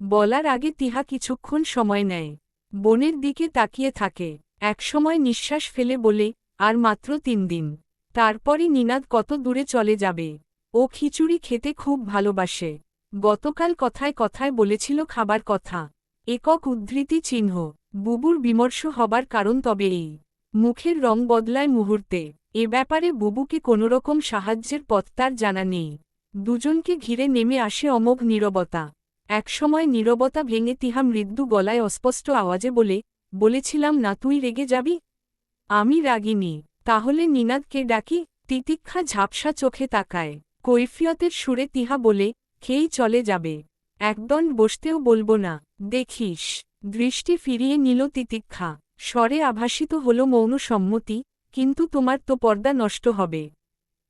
বলার আগে তিহা কিছুক্ষণ সময় নেয়। বোনের দিকে তাকিয়ে থাকে, একসময় নিঃশ্বাস ফেলে বলে, আর মাত্র 3 দিন। তারপরই নিনাদ কত দূরে চলে যাবে। ও খিচুড়ি খেতে খুব ভালোবাসে। গতকাল কথায় কথায় বলেছিল খাবার কথা। একক উদ্ধৃতি চিহ্ন। বুবুর বিমর্ষ হবার কারণ তবে এই। মুখের রং বদলায় মুহূর্তে। এ ব্যাপারে বুবুকে কোনোরকম সাহায্যের পথ তার জানা নেই। দুজনকে ঘিরে নেমে আসে অমোঘ নীরবতা। একসময় নীরবতা ভেঙে তিহা মৃদু গলায় অস্পষ্ট আওয়াজে বলেছিলাম না তুই রেগে যাবি? আমি রাগিনি। তাহলে নিনাদকে ডাকি? তিতিক্ষা ঝাপসা চোখে তাকায়। কৈফিয়তের সুরে তিহা বলে, খেয়েই চলে যাবে। একদণ্ড বসতেও বলবো না। দেখিস। দৃষ্টি ফিরিয়ে নিল তিতিক্ষা। স্বরে আভাসিত হল মৌন সম্মতি, কিন্তু তোমার তো পর্দা নষ্ট হবে।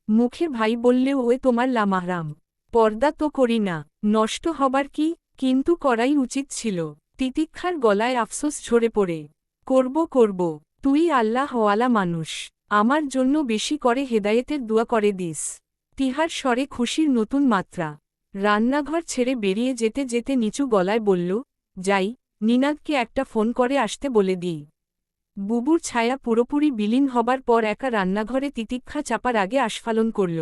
মুখে ভাই বললেও ওয়ে তোমার লামাহরাম। পর্দা তো করি না, নষ্ট হবার কি? কিন্তু করাই উচিত ছিল। তিতিক্ষার গলায় আফসোস ঝরে পড়ে। করব, তুই আল্লাহওয়ালা মানুষ। আমার জন্য বেশি করে হেদায়েতের দোয়া করে দিস। তিহার স্বরে খুশির নতুন মাত্রা। রান্নাঘর ছেড়ে বেরিয়ে যেতে যেতে নিচু গলায় বলল, যাই, নিনাদকে একটা ফোন করে আসতে বলে দিই। বুবুর ছায়া পুরোপুরি বিলীন হবার পর একা রান্নাঘরে তিতিক্ষা চাপার আগে আস্ফালন করল।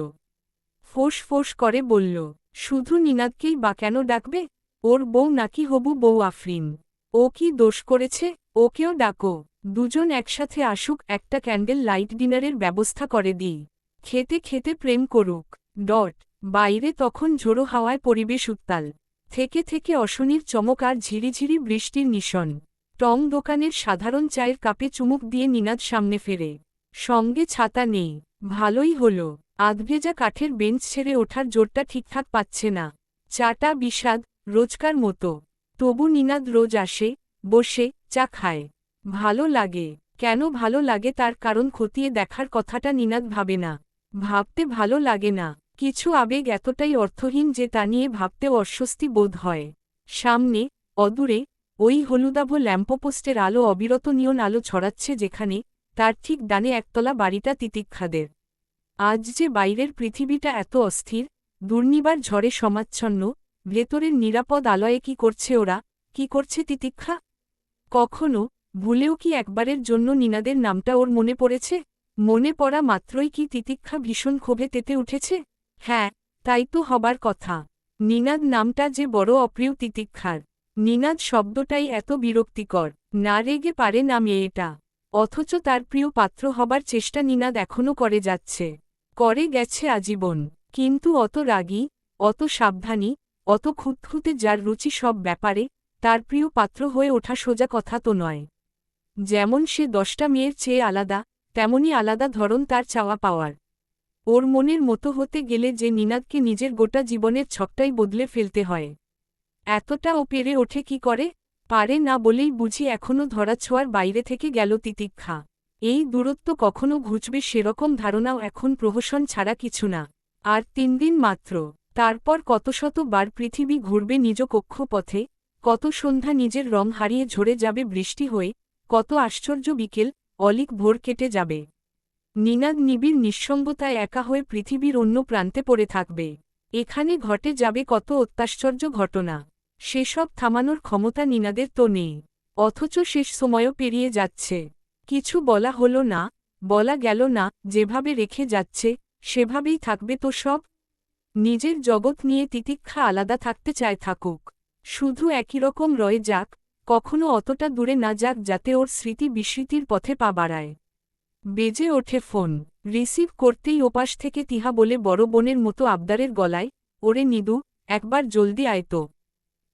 ফোঁস ফোঁস করে বলল, শুধু নিনাদকেই বা কেন ডাকবে? ওর বউ নাকি হবু বউ আফরিন? ও কি দোষ করেছে? ওকেও ডাকো। দুজন একসাথে আসুক, একটা ক্যান্ডেল লাইট ডিনারের ব্যবস্থা করে দিই। খেতে খেতে প্রেম করুক। বাইরে তখন ঝোড়ো হাওয়ায় পরিবেশ উত্তাল। থেকে থেকে অশনির চমক আর ঝিরিঝিরি বৃষ্টির নিশন। টং দোকানের সাধারণ চায়ের কাপে চুমুক দিয়ে নিনাদ সামনে ফেরে। সঙ্গে ছাতা নেই। ভালোই হলো। আধভেজা কাঠের বেঞ্চ ছেড়ে ওঠার জোরটা ঠিকঠাক পাচ্ছে না। চাটা বিষাদ, রোজকার মতো। তবু নিনাদ রোজ আসে, বসে, চা খায়। ভালো লাগে। কেন ভালো লাগে তার কারণ খতিয়ে দেখার কথাটা নিনাদ ভাবে না। ভাবতে ভালো লাগে না। কিছু আবেগ এতটাই অর্থহীন যে তা নিয়ে ভাবতেও অস্বস্তি বোধ হয়। সামনে, অদূরে, ওই হলুদাভ ল্যাম্পপোস্টের আলো অবিরত নিয়ন আলো ছড়াচ্ছে যেখানে, তার ঠিক ডানে একতলা বাড়িটা তিতিক্ষাদের। আজ যে বাইরের পৃথিবীটা এত অস্থির, দুর্নিবার ঝড়ে সমাচ্ছন্ন, ভেতরের নিরাপদ আলয়ে কি করছে ওরা, কি করছে তিতিক্ষা? কখনো, ভুলেও কি একবারের জন্য নিনাদের নামটা ওর মনে পড়েছে? মনে পড়া মাত্রই কি তিতিক্ষা ভীষণ ক্ষোভে তেতে উঠেছে? হ্যাঁ, তাই তো হবার কথা। নিনাদ নামটা যে বড় অপ্রিয় তিতিক্ষার। নিনাদ শব্দটাই এত বিরক্তিকর। না রেগে পারে না মেয়েটা। অথচ তার প্রিয় পাত্র হবার চেষ্টা নিনাদ এখনও করে যাচ্ছে। করে গেছে আজীবন। কিন্তু অত রাগী, অত সাবধানী, অত খুঁতখুঁতে যার রুচি সব ব্যাপারে, তার প্রিয় পাত্র হয়ে ওঠা সোজা কথা তো নয়। যেমন সে 10টা মেয়ের চেয়ে আলাদা, তেমনি আলাদা ধরন তার চাওয়া পাওয়ার। ওর মনের মতো হতে গেলে যে নিনাদকে নিজের গোটা জীবনের ছকটাই বদলে ফেলতে হয়। এতটা ও পেরে ওঠে কি করে? পারে না বলেই বুঝি এখনও ধরাছোঁয়ার বাইরে থেকে গেল তিতিক্ষা। এই দূরত্ব কখনো ঘুচবে সেরকম ধারণাও এখন প্রহসন ছাড়া কিছু না। আর 3 দিন মাত্র। তারপর কত শত বার পৃথিবী ঘুরবে নিজ কক্ষপথে, কত সন্ধ্যা নিজের রং হারিয়ে ঝরে যাবে বৃষ্টি হয়ে, কত আশ্চর্য বিকেল, অলিক ভোর কেটে যাবে। নিনাদ নিবিড় নিঃসঙ্গতায় একা হয়ে পৃথিবীর অন্য প্রান্তে পড়ে থাকবে। এখানে ঘটে যাবে কত অত্যাশ্চর্য ঘটনা। সেসব থামানোর ক্ষমতা নিনাদের তো নেই। অথচ শেষ সময়ও পেরিয়ে যাচ্ছে। কিছু বলা হলো না, বলা গেল না, যেভাবে রেখে যাচ্ছে, সেভাবেই থাকবে তো সব। নিজের জগৎ নিয়ে তিতিক্ষা আলাদা থাকতে চায় থাকুক। শুধু একই রকম রয়ে যাক, কখনো অতটা দূরে না যাক যাতে ওর স্মৃতি বিস্মৃতির পথে পা বাড়ায়। বেজে ওঠে ফোন। রিসিভ করতেই ওপাশ থেকে তিহা বলে বড় বোনের মতো আবদারের গলায়, ওরে নিদু, একবার জলদি আয় তো।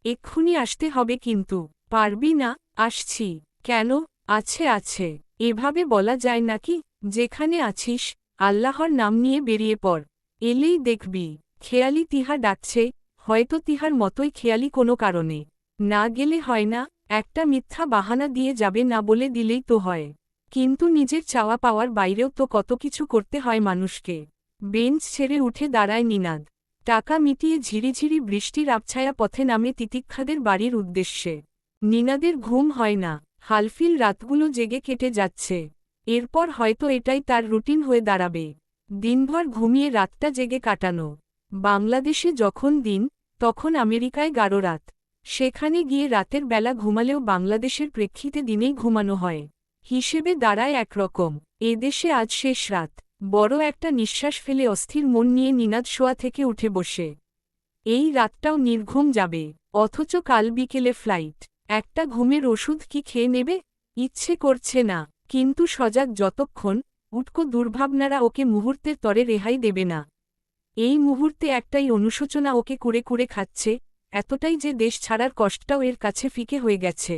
এক্ষুনি আসতে হবে কিন্তু। পারবি না? আসছি। কেন? আছে। এভাবে বলা যায় নাকি? যেখানে আছিস, আল্লাহর নাম নিয়ে বেরিয়ে পড়, এলেই দেখবি খেয়ালি তিহা ডাকছে, হয়তো তিহার মতোই খেয়ালি কোনো কারণে। না গেলে হয় না, একটা মিথ্যা বাহানা দিয়ে যাবে না বলে দিলেই তো হয়। কিন্তু নিজের চাওয়া পাওয়ার বাইরেও তো কত কিছু করতে হয় মানুষকে। বেঞ্চ ছেড়ে উঠে দাঁড়ায় নিনাদ। টাকা মিটিয়ে ঝিরিঝিরি বৃষ্টির আবছায়া পথে নামে তিতিক্ষাদের বাড়ির উদ্দেশ্যে। নিনাদের ঘুম হয় না, হালফিল রাতগুলো জেগে কেটে যাচ্ছে। এরপর হয়তো এটাই তার রুটিন হয়ে দাঁড়াবে, দিনভর ঘুমিয়ে রাতটা জেগে কাটানো। বাংলাদেশে যখন দিন, তখন আমেরিকায় 11 রাত। সেখানে গিয়ে রাতের বেলা ঘুমালেও বাংলাদেশের প্রেক্ষিতে দিনেই ঘুমানো হয়। হিসেবে দাঁড়ায় একরকম। এদেশে আজ শেষ রাত। বড় একটা নিঃশ্বাস ফেলে অস্থির মন নিয়ে নিনাদ শোয়া থেকে উঠে বসে। এই রাতটাও নির্ঘুম যাবে, অথচ কাল বিকেলে ফ্লাইট। একটা ঘুমের ওষুধ কি খেয়ে নেবে? ইচ্ছে করছে না, কিন্তু সজাগ যতক্ষণ, উটকো দুর্ভাবনারা ওকে মুহূর্তের তরে রেহাই দেবে না। এই মুহূর্তে একটাই অনুশোচনা ওকে কুরে কুরে খাচ্ছে, এতটাই যে দেশ ছাড়ার কষ্টটাও এর কাছে ফিকে হয়ে গেছে।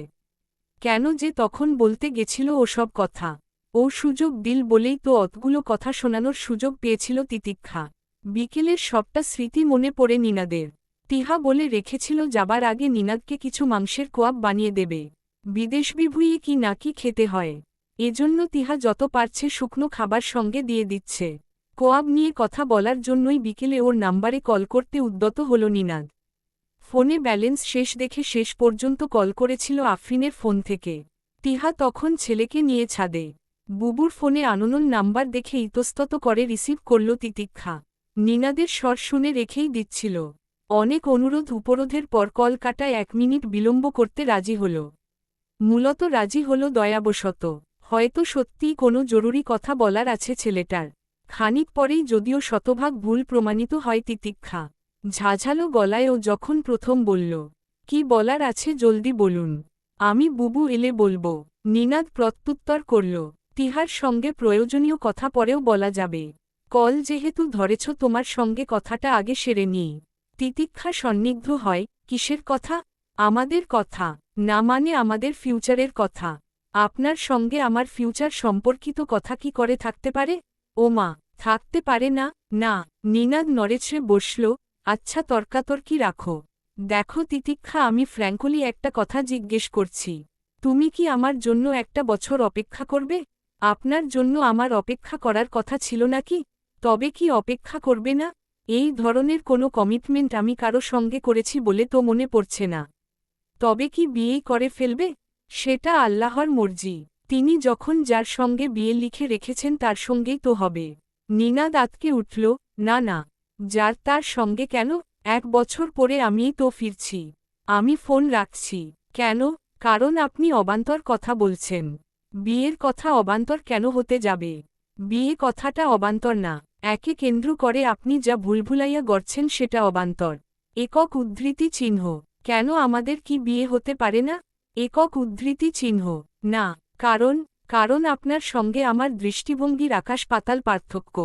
কেন যে তখন বলতে গেছিল ওসব কথা? ও সুযোগ দিল বলেই তো অতগুলো কথা শোনানোর সুযোগ পেয়েছিল তিতিক্ষা। বিকেলের সবটা স্মৃতি মনে পড়ে নিনাদের। তিহা বলে রেখেছিল যাবার আগে নিনাদকে কিছু মাংসের কোয়াব বানিয়ে দেবে। বিদেশবিভূয়ে কি নাকি খেতে হয়, এজন্য তিহা যত পারছে শুকনো খাবার সঙ্গে দিয়ে দিচ্ছে। কোয়াব নিয়ে কথা বলার জন্যই বিকেলে ওর নাম্বারে কল করতে উদ্যত হল নিনাদ। ফোনে ব্যালেন্স শেষ দেখে শেষ পর্যন্ত কল করেছিল আফরিনের ফোন থেকে। তিহা তখন ছেলেকে নিয়ে ছাদে। বুবুর ফোনে আননোন নাম্বার দেখে ইতস্তত করে রিসিভ করল তিতিক্ষা। নিনাদের স্বর শুনে রেখেই দিচ্ছিল। অনেক অনুরোধ উপরোধের পর কল কাটায় 1 মিনিট বিলম্ব করতে রাজি হল। মূলত রাজি হল দয়াবশত, হয়তো সত্যিই কোনো জরুরি কথা বলার আছে ছেলেটার। খানিক পরেই যদিও শতভাগ ভুল প্রমাণিত হয় তিতিক্ষা। ঝাঝালো গলায় ও যখন প্রথম বলল, কি বলার আছে জলদি বলুন, আমি বুবু এলে বলবো। নিনাদ প্রত্যুত্তর করল, তিহার সঙ্গে প্রয়োজনীয় কথা পরেও বলা যাবে। কল যেহেতু ধরেছ তোমার সঙ্গে কথাটা আগে সেরে নিই। তিতিক্ষা সন্নিগ্ধ হয়, কিসের কথা? আমাদের কথা, না মানে আমাদের ফিউচারের কথা। আপনার সঙ্গে আমার ফিউচার সম্পর্কিত কথা কি করে থাকতে পারে? ও মা, থাকতে পারে না? না। নিনাদ নড়েচড়ে বসল। আচ্ছা তর্কাতর্কি রাখো। দেখো তিতিক্ষা, আমি ফ্র্যাঙ্কলি একটা কথা জিজ্ঞেস করছি। তুমি কি আমার জন্য একটা বছর অপেক্ষা করবে? আপনার জন্য আমার অপেক্ষা করার কথা ছিল নাকি? তবে কি অপেক্ষা করবে না? এই ধরনের কোনো কমিটমেন্ট আমি কারো সঙ্গে করেছি বলে তো মনে পড়ছে না। তবে কি বিয়েই করে ফেলবে? সেটা আল্লাহর মর্জি। তিনি যখন যার সঙ্গে বিয়ে লিখে রেখেছেন তার সঙ্গেই তো হবে। নিনাদ আতকে উঠল, না না, যার তার সঙ্গে কেন? 1 বছর পরে আমিই তো ফিরছি। আমি ফোন রাখছি। কেন? কারণ আপনি অবান্তর কথা বলছেন। বিয়ের কথা অবান্তর কেন হতে যাবে? বিয়ে কথাটা অবান্তর না, একে কেন্দ্র করে আপনি যা ভুলভুলাইয়া গড়ছেন সেটা অবান্তর। একক উদ্ধৃতি চিহ্ন। কেন আমাদের কি বিয়ে হতে পারে না? একক উদ্ধৃতি চিহ্ন। না, কারণ কারণ আপনার সঙ্গে আমার দৃষ্টিভঙ্গির আকাশ পাতাল পার্থক্য।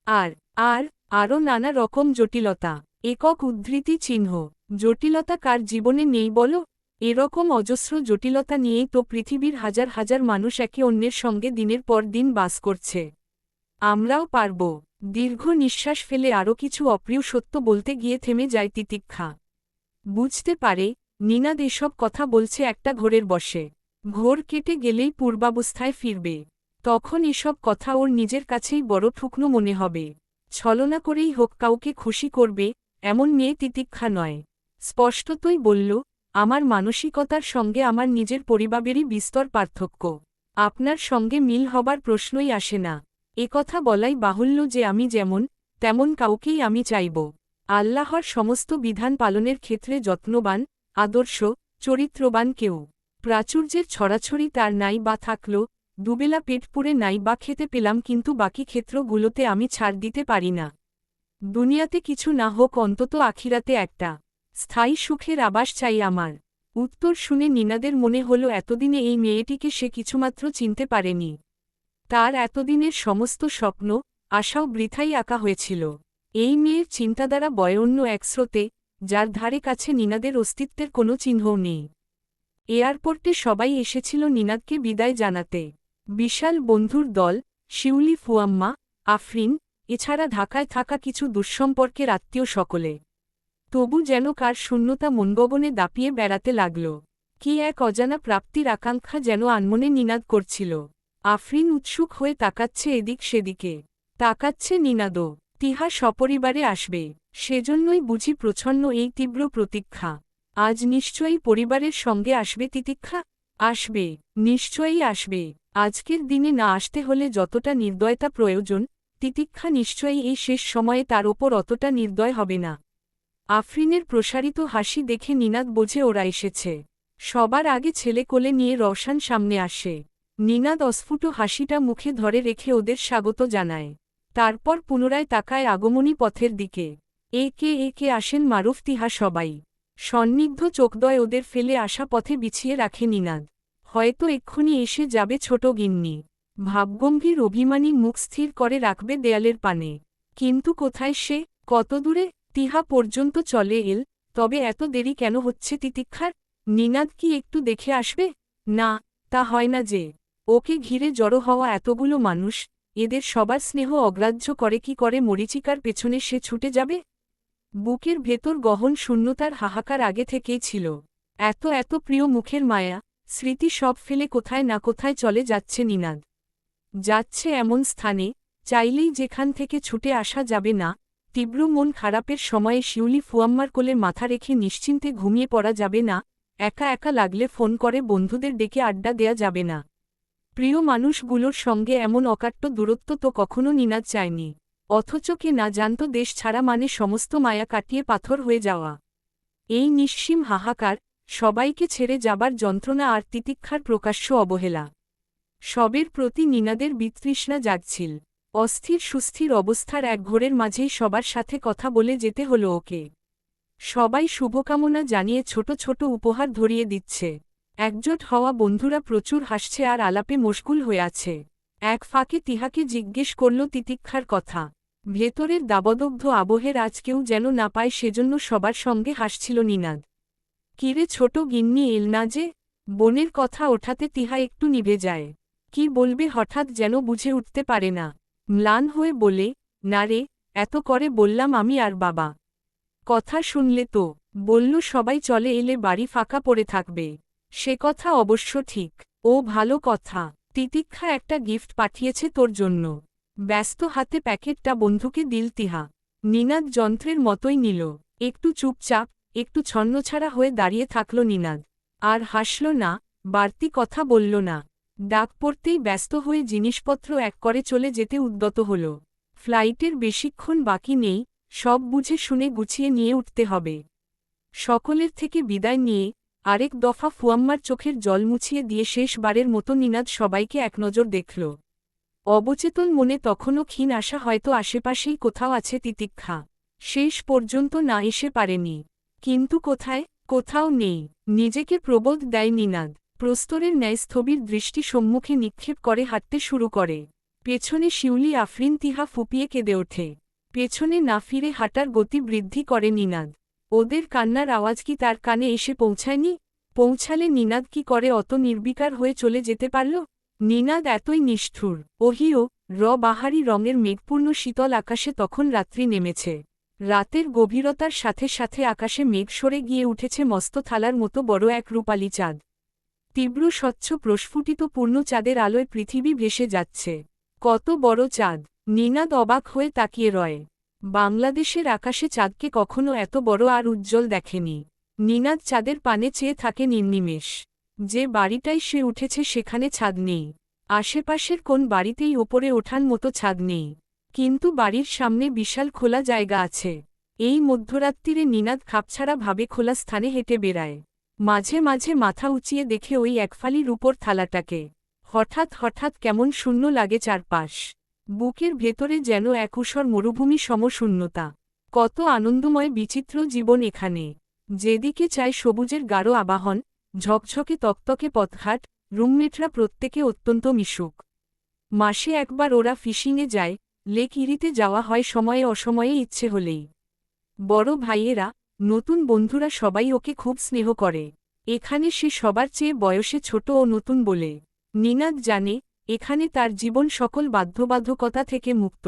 আর আর আরও নানা রকম জটিলতা। একক উদ্ধৃতি চিহ্ন। জটিলতা কার জীবনে নেই বলো? এরকম অজস্র জটিলতা নিয়েই তো পৃথিবীর হাজার হাজার মানুষ একে অন্যের সঙ্গে দিনের পর দিন বাস করছে। আমরাও পারব। দীর্ঘ নিঃশ্বাস ফেলে আরও কিছু অপ্রিয় সত্য বলতে গিয়ে থেমে যায় তিতিক্ষা। বুঝতে পারে নিনাদ এসব কথা বলছে একটা ঘোরের বসে। ঘোর কেটে গেলেই পূর্বাবস্থায় ফিরবে। তখন এসব কথা ওর নিজের কাছেই বড় ঠুকনো মনে হবে। ছলনা করেই হোক কাউকে খুশি করবে, এমন মেয়ে তিতিক্ষা নয়। স্পষ্টতই বলল, আমার মানসিকতার সঙ্গে আমার নিজের পরিবারেরই বিস্তর পার্থক্য। আপনার সঙ্গে মিল হবার প্রশ্নই আসে না। একথা বলাই বাহুল্য যে আমি যেমন তেমন কাউকেই আমি চাইব। আল্লাহর সমস্ত বিধান পালনের ক্ষেত্রে যত্নবান, আদর্শ, চরিত্রবান কেউ। প্রাচুর্যের ছড়াছড়ি তার নাই বা থাকল, দুবেলা পেট পুরে নাই বা খেতে পেলাম, কিন্তু বাকি ক্ষেত্রগুলোতে আমি ছাড় দিতে পারি না। দুনিয়াতে কিছু না হোক অন্তত আখিরাতে একটা স্থায়ী সুখের আবাস চাই আমার। উত্তর শুনে নিনাদের মনে হল এতদিনে এই মেয়েটিকে সে কিছুমাত্র চিনতে পারেনি। তার এতদিনের সমস্ত স্বপ্ন, আশাও বৃথাই আঁকা হয়েছিল। এই মেয়ের চিন্তাধারা বয়ন্য এক স্রোতে, যার ধারে কাছে নিনাদের অস্তিত্বের কোনো চিহ্নও নেই। এয়ারপোর্টে সবাই এসেছিল নিনাদকে বিদায় জানাতে। বিশাল বন্ধুর দল, শিউলি ফুয়াম্মা, আফরিন, এছাড়া ঢাকায় থাকা কিছু দুঃসম্পর্কের আত্মীয় সকলে। তবু যেন কার শূন্যতা মনগগনে দাপিয়ে বেড়াতে লাগল। কি এক অজানা প্রাপ্তির আকাঙ্ক্ষা যেন আনমনে নিনাদ করছিল। আফরিন উৎসুক হয়ে তাকাচ্ছে এদিক সেদিকে। তাকাচ্ছে নিনাদও। তিহা সপরিবারে আসবে, সেজন্যই বুঝি প্রচ্ছন্ন এই তীব্র প্রতীক্ষা। আজ নিশ্চয়ই পরিবারের সঙ্গে আসবে তিতিক্ষা। আসবে, নিশ্চয়ই আসবে। আজকের দিনে না আসতে হলে যতটা নির্দয়তা প্রয়োজন, তিতিক্ষা নিশ্চয়ই এই শেষ সময়ে তার ওপর অতটা নির্দয় হবে না। আফরিনের প্রসারিত হাসি দেখে নিনাদ বোঝে ওরা এসেছে। সবার আগে ছেলে কোলে নিয়ে রওশন সামনে আসে। নিনাদ অস্ফুট হাসিটা মুখে ধরে রেখে ওদের স্বাগত জানায়। তারপর পুনরায় তাকায় আগমনী পথের দিকে। একে একে আসেন মারুফ তিহা সবাই। সন্নিগ্ধ চোখদয় ওদের ফেলে আসা পথে বিছিয়ে রাখে নিনাদ। হয়তো এক্ষুনি এসে যাবে ছোট গিন্নি। ভাবগম্ভীর অভিমানী মুখ স্থির করে রাখবে দেয়ালের পানে। কিন্তু কোথায় সে, কত দূরে? তিহা পর্যন্ত চলে এল, তবে এত দেরি কেন হচ্ছে তিতিক্ষার? নিনাদ কি একটু দেখে আসবে? না, তা হয় না যে। ওকে ঘিরে জড়ো হওয়া এতগুলো মানুষ, এদের সবার স্নেহ অগ্রাহ্য করে কি করে মরীচিকার পেছনে সে ছুটে যাবে? বুকের ভেতর গহন শূন্যতার হাহাকার আগে থেকেই ছিল। এত এত প্রিয় মুখের মায়া, স্মৃতি সব ফেলে কোথায় না কোথায় চলে যাচ্ছে নিনাদ। যাচ্ছে এমন স্থানে, চাইলেই যেখান থেকে ছুটে আসা যাবে না। তীব্র মন খারাপের সময়ে শিউলি ফুয়াম্মার কোলে মাথা রেখে নিশ্চিন্তে ঘুমিয়ে পড়া যাবে না। একা একা লাগলে ফোন করে বন্ধুদের ডেকে আড্ডা দেয়া যাবে না। প্রিয় মানুষগুলোর সঙ্গে এমন অকাট্য দূরত্ব তো কখনো নিনাদ চায়নি। অথচ কে না জানত দেশ ছাড়া মানে সমস্ত মায়া কাটিয়ে পাথর হয়ে যাওয়া। এই নিঃসীম হাহাকার, সবাইকে ছেড়ে যাবার যন্ত্রণা আর তিতিক্ষার প্রকাশ্য অবহেলা, সবের প্রতি নিনাদের বিতৃষ্ণা জাগছিল। অস্থির সুস্থির অবস্থার এক ঘোরের মাঝেই সবার সাথে কথা বলে যেতে হলো ওকে। সবাই শুভকামনা জানিয়ে ছোট ছোট উপহার ধরিয়ে দিচ্ছে। একজোট হওয়া বন্ধুরা প্রচুর হাসছে আর আলাপে মশগুল হয়ে আছে। এক ফাঁকে তিহাকে জিজ্ঞেস করল তিতিক্ষার কথা। ভেতরের দাবদগ্ধ আবহের আজ কেউ যেন না পায় সেজন্য সবার সঙ্গে হাসছিল নিনাদ। কিরে ছোট গিন্নি এল না যে? বোনের কথা ওঠাতে তিহা একটু নিভে যায়। কি বলবে হঠাৎ যেন বুঝে উঠতে পারে না। ম্লান হয়ে বলে, না রে, এত করে বললাম আমি আর বাবা। কথা শুনলে তো, বলল সবাই চলে এলে বাড়ি ফাঁকা পড়ে থাকবে। সে কথা অবশ্য ঠিক। ও ভালো কথা। তিতিক্ষা একটা গিফট পাঠিয়েছে তোর জন্য। ব্যস্ত হাতে প্যাকেটটা বন্ধুকে দিল তিহা। নিনাদ যন্ত্রের মতোই নিল। একটু চুপচাপ, একটু ছন্নছাড়া হয়ে দাঁড়িয়ে থাকল নিনাদ। আর হাসল না, বাড়তি কথা বলল না। ডাক পড়তেই ব্যস্ত হয়ে জিনিসপত্র এক করে চলে যেতে উদ্যত হল। ফ্লাইটের বেশিক্ষণ বাকি নেই, সব বুঝে শুনে গুছিয়ে নিয়ে উঠতে হবে। সকলের থেকে বিদায় নিয়ে আরেক দফা ফুয়াম্মার চোখের জল মুছিয়ে দিয়ে শেষবারের মতো নিনাদ সবাইকে একনজর দেখল। অবচেতন মনে তখনও ক্ষীণ আশা হয়তো আশেপাশেই কোথাও আছে তিতিক্ষা। শেষ পর্যন্ত না এসে পারেনি। কিন্তু কোথায়? কোথাও নেই। নিজেকে প্রবোধ দেয় নিনাদ। প্রস্তরের ন্যায় স্থবির দৃষ্টি সম্মুখে নিক্ষেপ করে হাঁটতে শুরু করে। পেছনে শিউলি আফরিন তিহা ফুপিয়ে কেঁদে ওঠে। পেছনে না ফিরে হাঁটার গতি বৃদ্ধি করে নিনাদ। ওদের কান্নার আওয়াজ কি তার কানে এসে পৌঁছায়নি? পৌঁছালে নিনাদ কি করে অত নির্বিকার হয়ে চলে যেতে পারল? নিনাদ এতই নিষ্ঠুর। ওহিও, বাহারি রঙের মেঘপূর্ণ শীতল আকাশে তখন রাত্রি নেমেছে। রাতের গভীরতার সাথে সাথে আকাশে মেঘ সরে গিয়ে উঠেছে মস্ত থালার মতো বড় এক রূপালী চাঁদ। তীব্র স্বচ্ছ প্রস্ফুটিত পূর্ণ চাঁদের আলোয় পৃথিবী ভেসে যাচ্ছে। কত বড় চাঁদ! নিনাদ অবাক হয়ে তাকিয়ে রয়। বাংলাদেশের আকাশে চাঁদকে কখনো এত বড় আর উজ্জ্বল দেখেনি। নিনাদ চাঁদের পানে চেয়ে থাকে নির্নিমেষ। যে বাড়িটাই সে উঠেছে সেখানে ছাদ নেই। আশেপাশের কোন বাড়িতেই ওপরে ওঠার মতো ছাদ নেই। কিন্তু বাড়ির সামনে বিশাল খোলা জায়গা আছে। এই মধ্যরাত্রিরে নিনাদ খাপছাড়া ভাবে খোলা স্থানে হেঁটে বেড়ায়। মাঝে মাঝে মাথা উঁচিয়ে দেখে ওই একফালি রূপোর থালাটাকে। হঠাৎ হঠাৎ কেমন শূন্য লাগে চারপাশ। বুকের ভেতরে যেন এক ঊষর মরুভূমি সমশূন্যতা। কত আনন্দময় বিচিত্র জীবন এখানে। যেদিকে চায় সবুজের গাঢ় আবাহন, ঝকঝকে তকতকে পথঘাট, রুমমেটরা প্রত্যেকে অত্যন্ত মিশুক। মাসে একবার ওরা ফিশিংয়ে যায়, লেক ইরিতে যাওয়া হয় সময়ে অসময়ে ইচ্ছে হলেই। বড় ভাইয়েরা, নতুন বন্ধুরা সবাই ওকে খুব স্নেহ করে। এখানে সে সবার চেয়ে বয়সে ছোট ও নতুন বলে। নিনাদ জানে, এখানে তার জীবন সকল বাধ্যবাধকতা থেকে মুক্ত।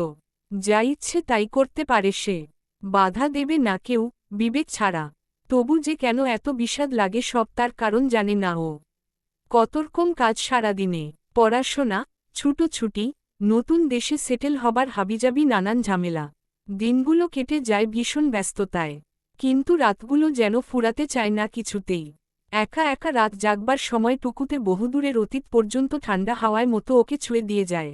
যা ইচ্ছে তাই করতে পারে সে। বাধা দেবে না কেউ, বিবেক ছাড়া। তবু যে কেন এত বিষাদ লাগে সব তার কারণ জানে না ও। কতরকম কাজ সারাদিনে, পড়াশোনা, ছুটোছুটি, নতুন দেশে সেটেল হবার হাবিজাবি নানান ঝামেলা। দিনগুলো কেটে যায় ভীষণ ব্যস্ততায়। কিন্তু রাতগুলো যেন ফুরাতে চায় না কিছুতেই। একা একা রাত জাগবার সময়টুকুতে বহুদূরের অতীত পর্যন্ত ঠান্ডা হাওয়ায় মতো ওকে ছুঁয়ে দিয়ে যায়।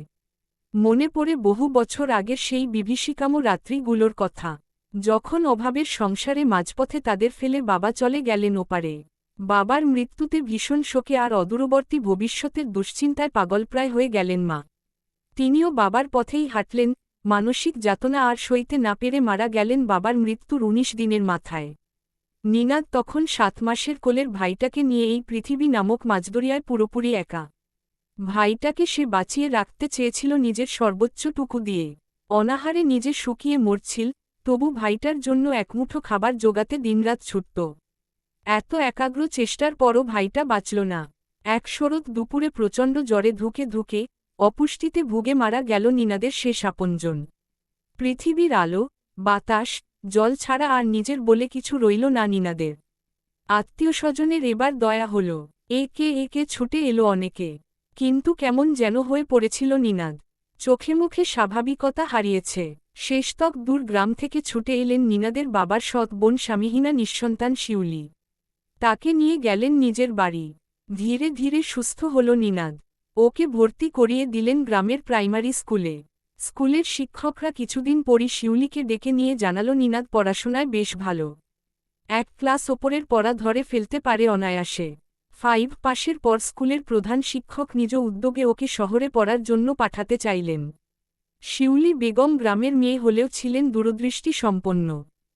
মনে পড়ে বহু বছর আগের সেই বিভীষিকাম রাত্রিগুলোর কথা, যখন অভাবের সংসারে মাঝপথে তাদের ফেলে বাবা চলে গেলেন ওপারে। বাবার মৃত্যুতে ভীষণ শোকে আর অদূরবর্তী ভবিষ্যতের দুশ্চিন্তায় পাগলপ্রায় হয়ে গেলেন মা। তিনিও বাবার পথেই হাঁটলেন, মানসিক যাতনা আর সইতে না পেরে মারা গেলেন বাবার মৃত্যুর ১৯ দিনের মাথায়। নিনাদ তখন ৭ মাসের কোলের ভাইটাকে নিয়ে এই পৃথিবী নামক মাঝদরিয়ায় পুরোপুরি একা। ভাইটাকে সে বাঁচিয়ে রাখতে চেয়েছিল নিজের সর্বোচ্চটুকু দিয়ে। অনাহারে নিজে শুকিয়ে মরছিল, তবু ভাইটার জন্য একমুঠো খাবার জোগাতে দিনরাত ছুটত। এত একাগ্র চেষ্টার পরও ভাইটা বাঁচল না। এক শরৎ দুপুরে প্রচণ্ড জ্বরে ধুকে ধুকে, অপুষ্টিতে ভুগে মারা গেল নিনাদের শেষ আপনজন। পৃথিবীর আলো, বাতাস, জল ছাড়া আর নিজের বলে কিছু রইল না নিনাদের। আত্মীয়স্বজনের এবার দয়া হল, একে একে ছুটে এলো অনেকে। কিন্তু কেমন যেন হয়ে পড়েছিল নিনাদ। চোখে মুখে স্বাভাবিকতা হারিয়েছে। শেষতক দূর গ্রাম থেকে ছুটে এলেন নিনাদের বাবার সৎ বোন স্বামীহীনা নিঃসন্তান শিউলি। তাকে নিয়ে গেলেন নিজের বাড়ি। ধীরে ধীরে সুস্থ হল নিনাদ। ওকে ভর্তি করিয়ে দিলেন গ্রামের প্রাইমারি স্কুলে। স্কুলের শিক্ষকরা কিছুদিন পরই শিউলিকে ডেকে নিয়ে জানালো নিনাদ পড়াশোনায় বেশ ভালো। এক ক্লাস ওপরের পড়া ধরে ফেলতে পারে অনায়াসে। 5 পাশের পর স্কুলের প্রধান শিক্ষক নিজ উদ্যোগে ওকে শহরে পড়ার জন্য পাঠাতে চাইলেন। শিউলি বেগম গ্রামের মেয়ে হলেও ছিলেন দূরদৃষ্টি সম্পন্ন।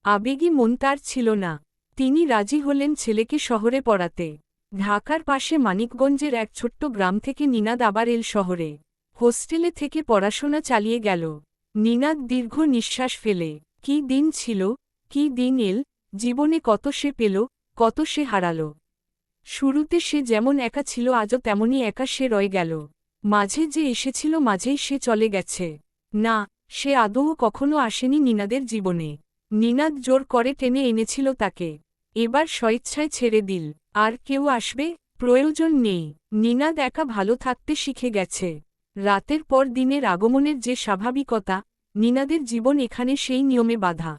আবেগী মন তার ছিল না। তিনি রাজি হলেন ছেলেকে শহরে পড়াতে। ঢাকার পাশে মানিকগঞ্জের এক ছোট্ট গ্রাম থেকে নিনাদ আবার এল শহরে। হোস্টেলে থেকে পড়াশোনা চালিয়ে গেল। নিনাদ দীর্ঘ নিঃশ্বাস ফেলে। কি দিন ছিল, কি দিন এল, জীবনে কত সে পেল, কত সে হারাল। শুরুতে সে যেমন একা ছিল আজও তেমনই একা সে রয়ে গেল। মাঝে যে এসেছিল মাঝেই সে চলে গেছে। না, সে আদৌ কখনো আসেনি নিনাদের জীবনে। নিনাদ জোর করে টেনে এনেছিল তাকে। এবার স্বইচ্ছায় ছেড়ে দিল। আর কেউ আসবে, প্রয়োজন নেই। নিনাদ একা ভালো থাকতে শিখে গেছে। রাতের পর দিনের আগমনের যে স্বাভাবিকতা, নিনাদের জীবন এখানে সেই নিয়মে বাঁধা।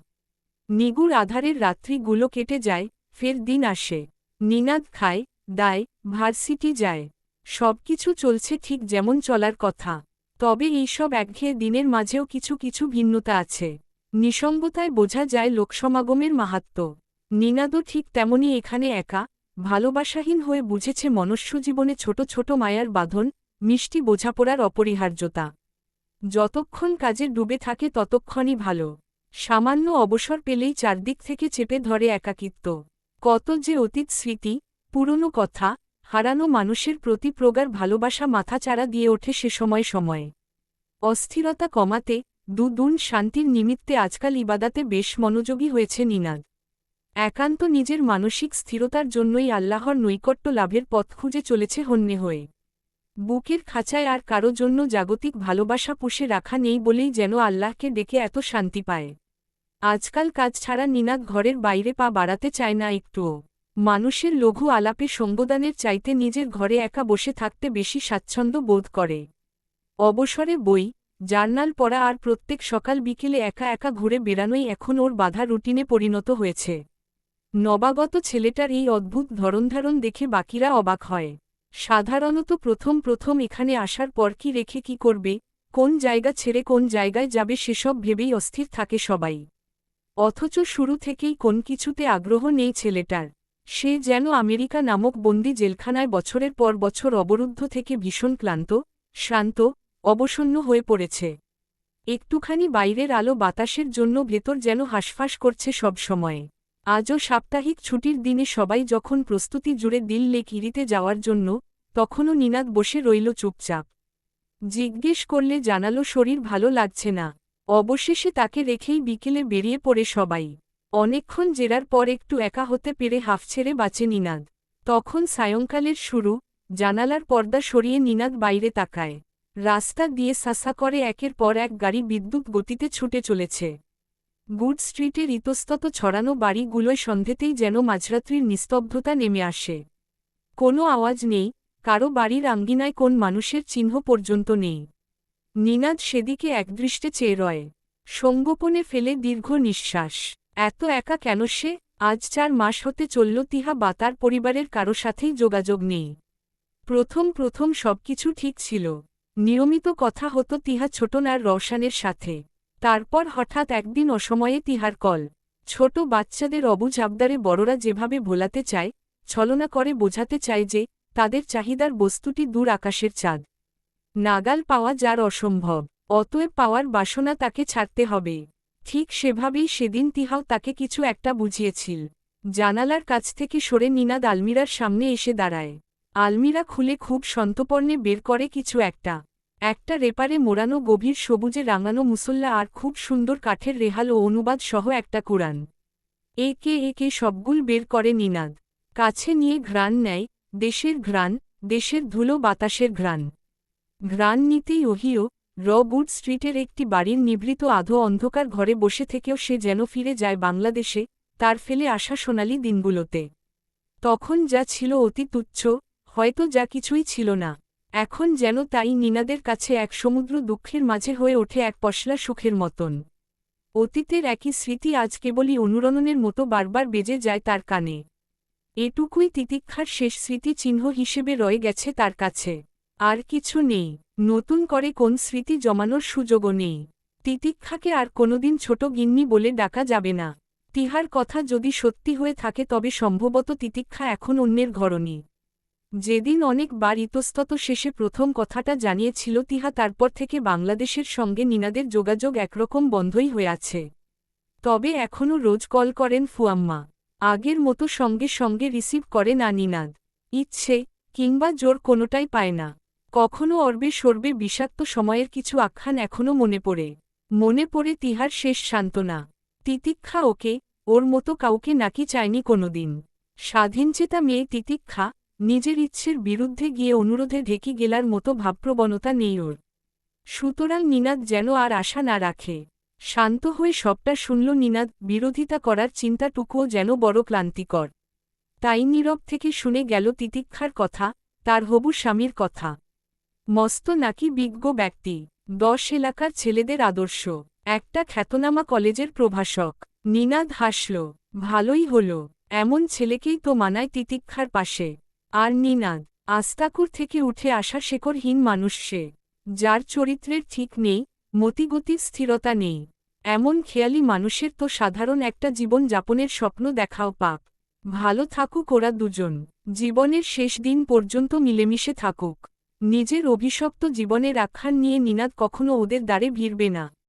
নিগুড় আধারের রাত্রিগুলো কেটে যায়, ফের দিন আসে। নিনাদ খায়, দায়, ভার্সিটি যায়। সবকিছু চলছে ঠিক যেমন চলার কথা। তবে এইসব একঘেয়ে দিনের মাঝেও কিছু কিছু ভিন্নতা আছে। নিসঙ্গতায় বোঝা যায় লোকসমাগমের মাহাত্ম্য। নিনাদও ঠিক তেমনি এখানে একা, ভালোবাসাহীন হয়ে বুঝেছে মনুষ্যজীবনে ছোট ছোট মায়ার বাঁধন, মিষ্টি বোঝাপড়ার অপরিহার্যতা। যতক্ষণ কাজে ডুবে থাকে ততক্ষণই ভালো। সামান্য অবসর পেলেই চারদিক থেকে চেপে ধরে একাকিত্ব। কত যে অতীত স্মৃতি, পুরনো কথা, হারানো মানুষের প্রতি প্রগাঢ় ভালোবাসা মাথাচাড়া দিয়ে ওঠে সে সময়ে। অস্থিরতা কমাতে, দুগুণ শান্তির নিমিত্তে আজকাল ইবাদাতে বেশ মনোযোগী হয়েছে নিনাদ। একান্ত নিজের মানসিক স্থিরতার জন্যই আল্লাহর নৈকট্য লাভের পথ খুঁজে চলেছে হন্যে হয়ে। বুকের খাঁচায় আর কারো জন্য জাগতিক ভালোবাসা পুষে রাখা নেই বলেই যেন আল্লাহকে ডেকে এত শান্তি পায়। আজকাল কাজ ছাড়া নিনাদ ঘরের বাইরে পা বাড়াতে চায় না একটুও। মানুষের লঘু আলাপে সঙ্গদানের চাইতে নিজের ঘরে একা বসে থাকতে বেশি স্বাচ্ছন্দ্য বোধ করে। অবসরে বই, জার্নাল পড়া আর প্রত্যেক সকাল বিকেলে একা একা ঘুরে বেড়ানোই এখন ওর বাধা রুটিনে পরিণত হয়েছে। নবাগত ছেলেটার এই অদ্ভুত ধরনধারণ দেখে বাকিরা অবাক হয়। সাধারণত প্রথম এখানে আসার পর কি রেখে কি করবে, কোন জায়গা ছেড়ে কোন জায়গায় যাবে সেসব ভেবেই অস্থির থাকে সবাই। অথচ শুরু থেকেই কোন কিছুতে আগ্রহ নেই ছেলেটার। সে যেন আমেরিকা নামক বন্দি জেলখানায় বছরের পর বছর অবরুদ্ধ থেকে ভীষণ ক্লান্ত, শ্রান্ত, অবসন্ন হয়ে পড়েছে। একটুখানি বাইরের আলো বাতাসের জন্য ভেতর যেন হাঁসফাঁস করছে সব সময়ে। আজও সাপ্তাহিক ছুটির দিনে সবাই যখন প্রস্তুতি জুড়ে দিল লেক ইরিতে যাওয়ার জন্য, তখনও নিনাদ বসে রইল চুপচাপ। জিজ্ঞেস করলে জানালো শরীর ভালো লাগছে না। অবশেষে তাকে রেখেই বিকেলে বেরিয়ে পড়ে সবাই। অনেকক্ষণ জেরার পর একটু একা হতে পেরে হাফ ছেড়ে বাঁচে নিনাদ। তখন সায়ংকালের শুরু, জানালার পর্দা সরিয়ে নিনাদ বাইরে তাকায়। রাস্তা দিয়ে সাসা করে একের পর এক গাড়ি বিদ্যুৎ গতিতে ছুটে চলেছে। গুড স্ট্রিটের ইতস্তত ছড়ানো বাড়িগুলোয় সন্ধেতেই যেন মাঝরাত্রির নিস্তব্ধতা নেমে আসে। কোনো আওয়াজ নেই, কারো বাড়ির আঙ্গিনায় কোন মানুষের চিহ্ন পর্যন্ত নেই। নিনাদ সেদিকে একদৃষ্টে চেয়ে রয়, সঙ্গোপনে ফেলে দীর্ঘ নিঃশ্বাস। এত একা কেন সে? আজ 4 মাস হতে চলল তিহা বা তার পরিবারের কারো সাথেই যোগাযোগ নেই। প্রথম সবকিছু ঠিক ছিল। নিয়মিত কথা হতো তিহা ছোটনার রওশানের সাথে। তারপর হঠাৎ একদিন অসময়ে তিহার কল। ছোট বাচ্চাদের অবুঝ আবদারে বড়রা যেভাবে ভোলাতে চায়, ছলনা করে বোঝাতে চায় যে তাদের চাহিদার বস্তুটি দূর আকাশের চাঁদ। নাগাল পাওয়া যার অসম্ভব, অতএব পাওয়ার বাসনা তাকে ছাড়তে হবে। ঠিক সেভাবেই সেদিন তিহাও তাকে কিছু একটা বুঝিয়েছিল। জানালার কাছ থেকে সরে নিনাদ আলমিরার সামনে এসে দাঁড়ায়। আলমিরা খুলে খুব সন্তর্পণে বের করে কিছু একটা রেপারে মোড়ানো গভীর সবুজে রাঙানো মুসল্লা আর খুব সুন্দর কাঠের রেহাল ও অনুবাদ সহ একটা কুরআন। একে সবগুল বের করে নিনাদ। কাছে নিয়ে ঘ্রাণ নেয়, দেশের ঘ্রাণ, দেশের ধুলো বাতাসের ঘ্রাণ। ঘ্রাণ নিতেই ওহিও গুড স্ট্রিটের একটি বাড়ির নিভৃত আধো অন্ধকার ঘরে বসে থেকেও সে যেন ফিরে যায় বাংলাদেশে, তার ফেলে আসা সোনালি দিনগুলোতে। তখন যা ছিল অতি তুচ্ছ, হয়তো যা কিছুই ছিল না, এখন যেন তাই নিনাদের কাছে এক সমুদ্র দুঃখের মাঝে হয়ে ওঠে এক পশলা সুখের মতন। অতীতের একই স্মৃতি আজ কেবলই অনুরণনের মতো বারবার বেজে যায় তার কানে। এটুকুই তিতিক্ষার শেষ স্মৃতি চিহ্ন হিসেবে রয়ে গেছে তার কাছে। আর কিছু নেই, নতুন করে কোন স্মৃতি জমানোর সুযোগও নেই। তিতিক্ষাকে আর কোনোদিন ছোট গিন্নি বলে ডাকা যাবে না। তিহার কথা যদি সত্যি হয়ে থাকে তবে সম্ভবত তিতিক্ষা এখন অন্যের ঘরণী। যেদিন অনেকবার ইতস্তত শেষে প্রথম কথাটা জানিয়েছিল তিহা, তারপর থেকে বাংলাদেশের সঙ্গে নিনাদের যোগাযোগ একরকম বন্ধই হয়ে আছে। তবে এখনও রোজ কল করেন ফুয়াম্মা। আগের মতো সঙ্গে সঙ্গে রিসিভ করে না নিনাদ। ইচ্ছে কিংবা জোর কোনোটাই পায় না। কখনো অর্বে সর্বে বিষাক্ত সময়ের কিছু আখ্যান এখনও মনে পড়ে তিহার শেষ সান্ত্বনা। তিতিক্ষা ওর মতো কাউকে নাকি চায়নি কোনোদিন। স্বাধীনচেতা মেয়ে তিতিক্ষা, নিজের ইচ্ছের বিরুদ্ধে গিয়ে অনুরোধে ঢেকে গেলার মতো ভাবপ্রবণতা নেই ওর। সুতরাং নিনাদ যেন আর আশা না রাখে। শান্ত হয়ে সবটা শুনল নিনাদ, বিরোধিতা করার চিন্তাটুকুও যেন বড় ক্লান্তিকর। তাই নীরব থেকে শুনে গেল তিতিক্ষার কথা, তার হবু স্বামীর কথা। মস্ত নাকি বিজ্ঞ ব্যক্তি, 10 এলাকার ছেলেদের আদর্শ, একটা খ্যাতনামা কলেজের প্রভাষক। নিনাদ হাসল, ভালোই হল, এমন ছেলেকেই তো মানায় তিতিক্ষার পাশে। আর নিনাদ, আস্তাকুর থেকে উঠে আসা শেকড়হীন মানুষ সে, যার চরিত্রের ঠিক নেই, মতিগতির স্থিরতা নেই। এমন খেয়ালি মানুষের তো সাধারণ একটা জীবন যাপনের স্বপ্ন দেখাও পাপ। ভালো থাকুক ওরা দুজন, জীবনের শেষ দিন পর্যন্ত মিলেমিশে থাকুক। নিজের অভিশপ্ত জীবনের আখ্যান নিয়ে নিনাদ কখনো ওদের দ্বারে ভিড়বে না।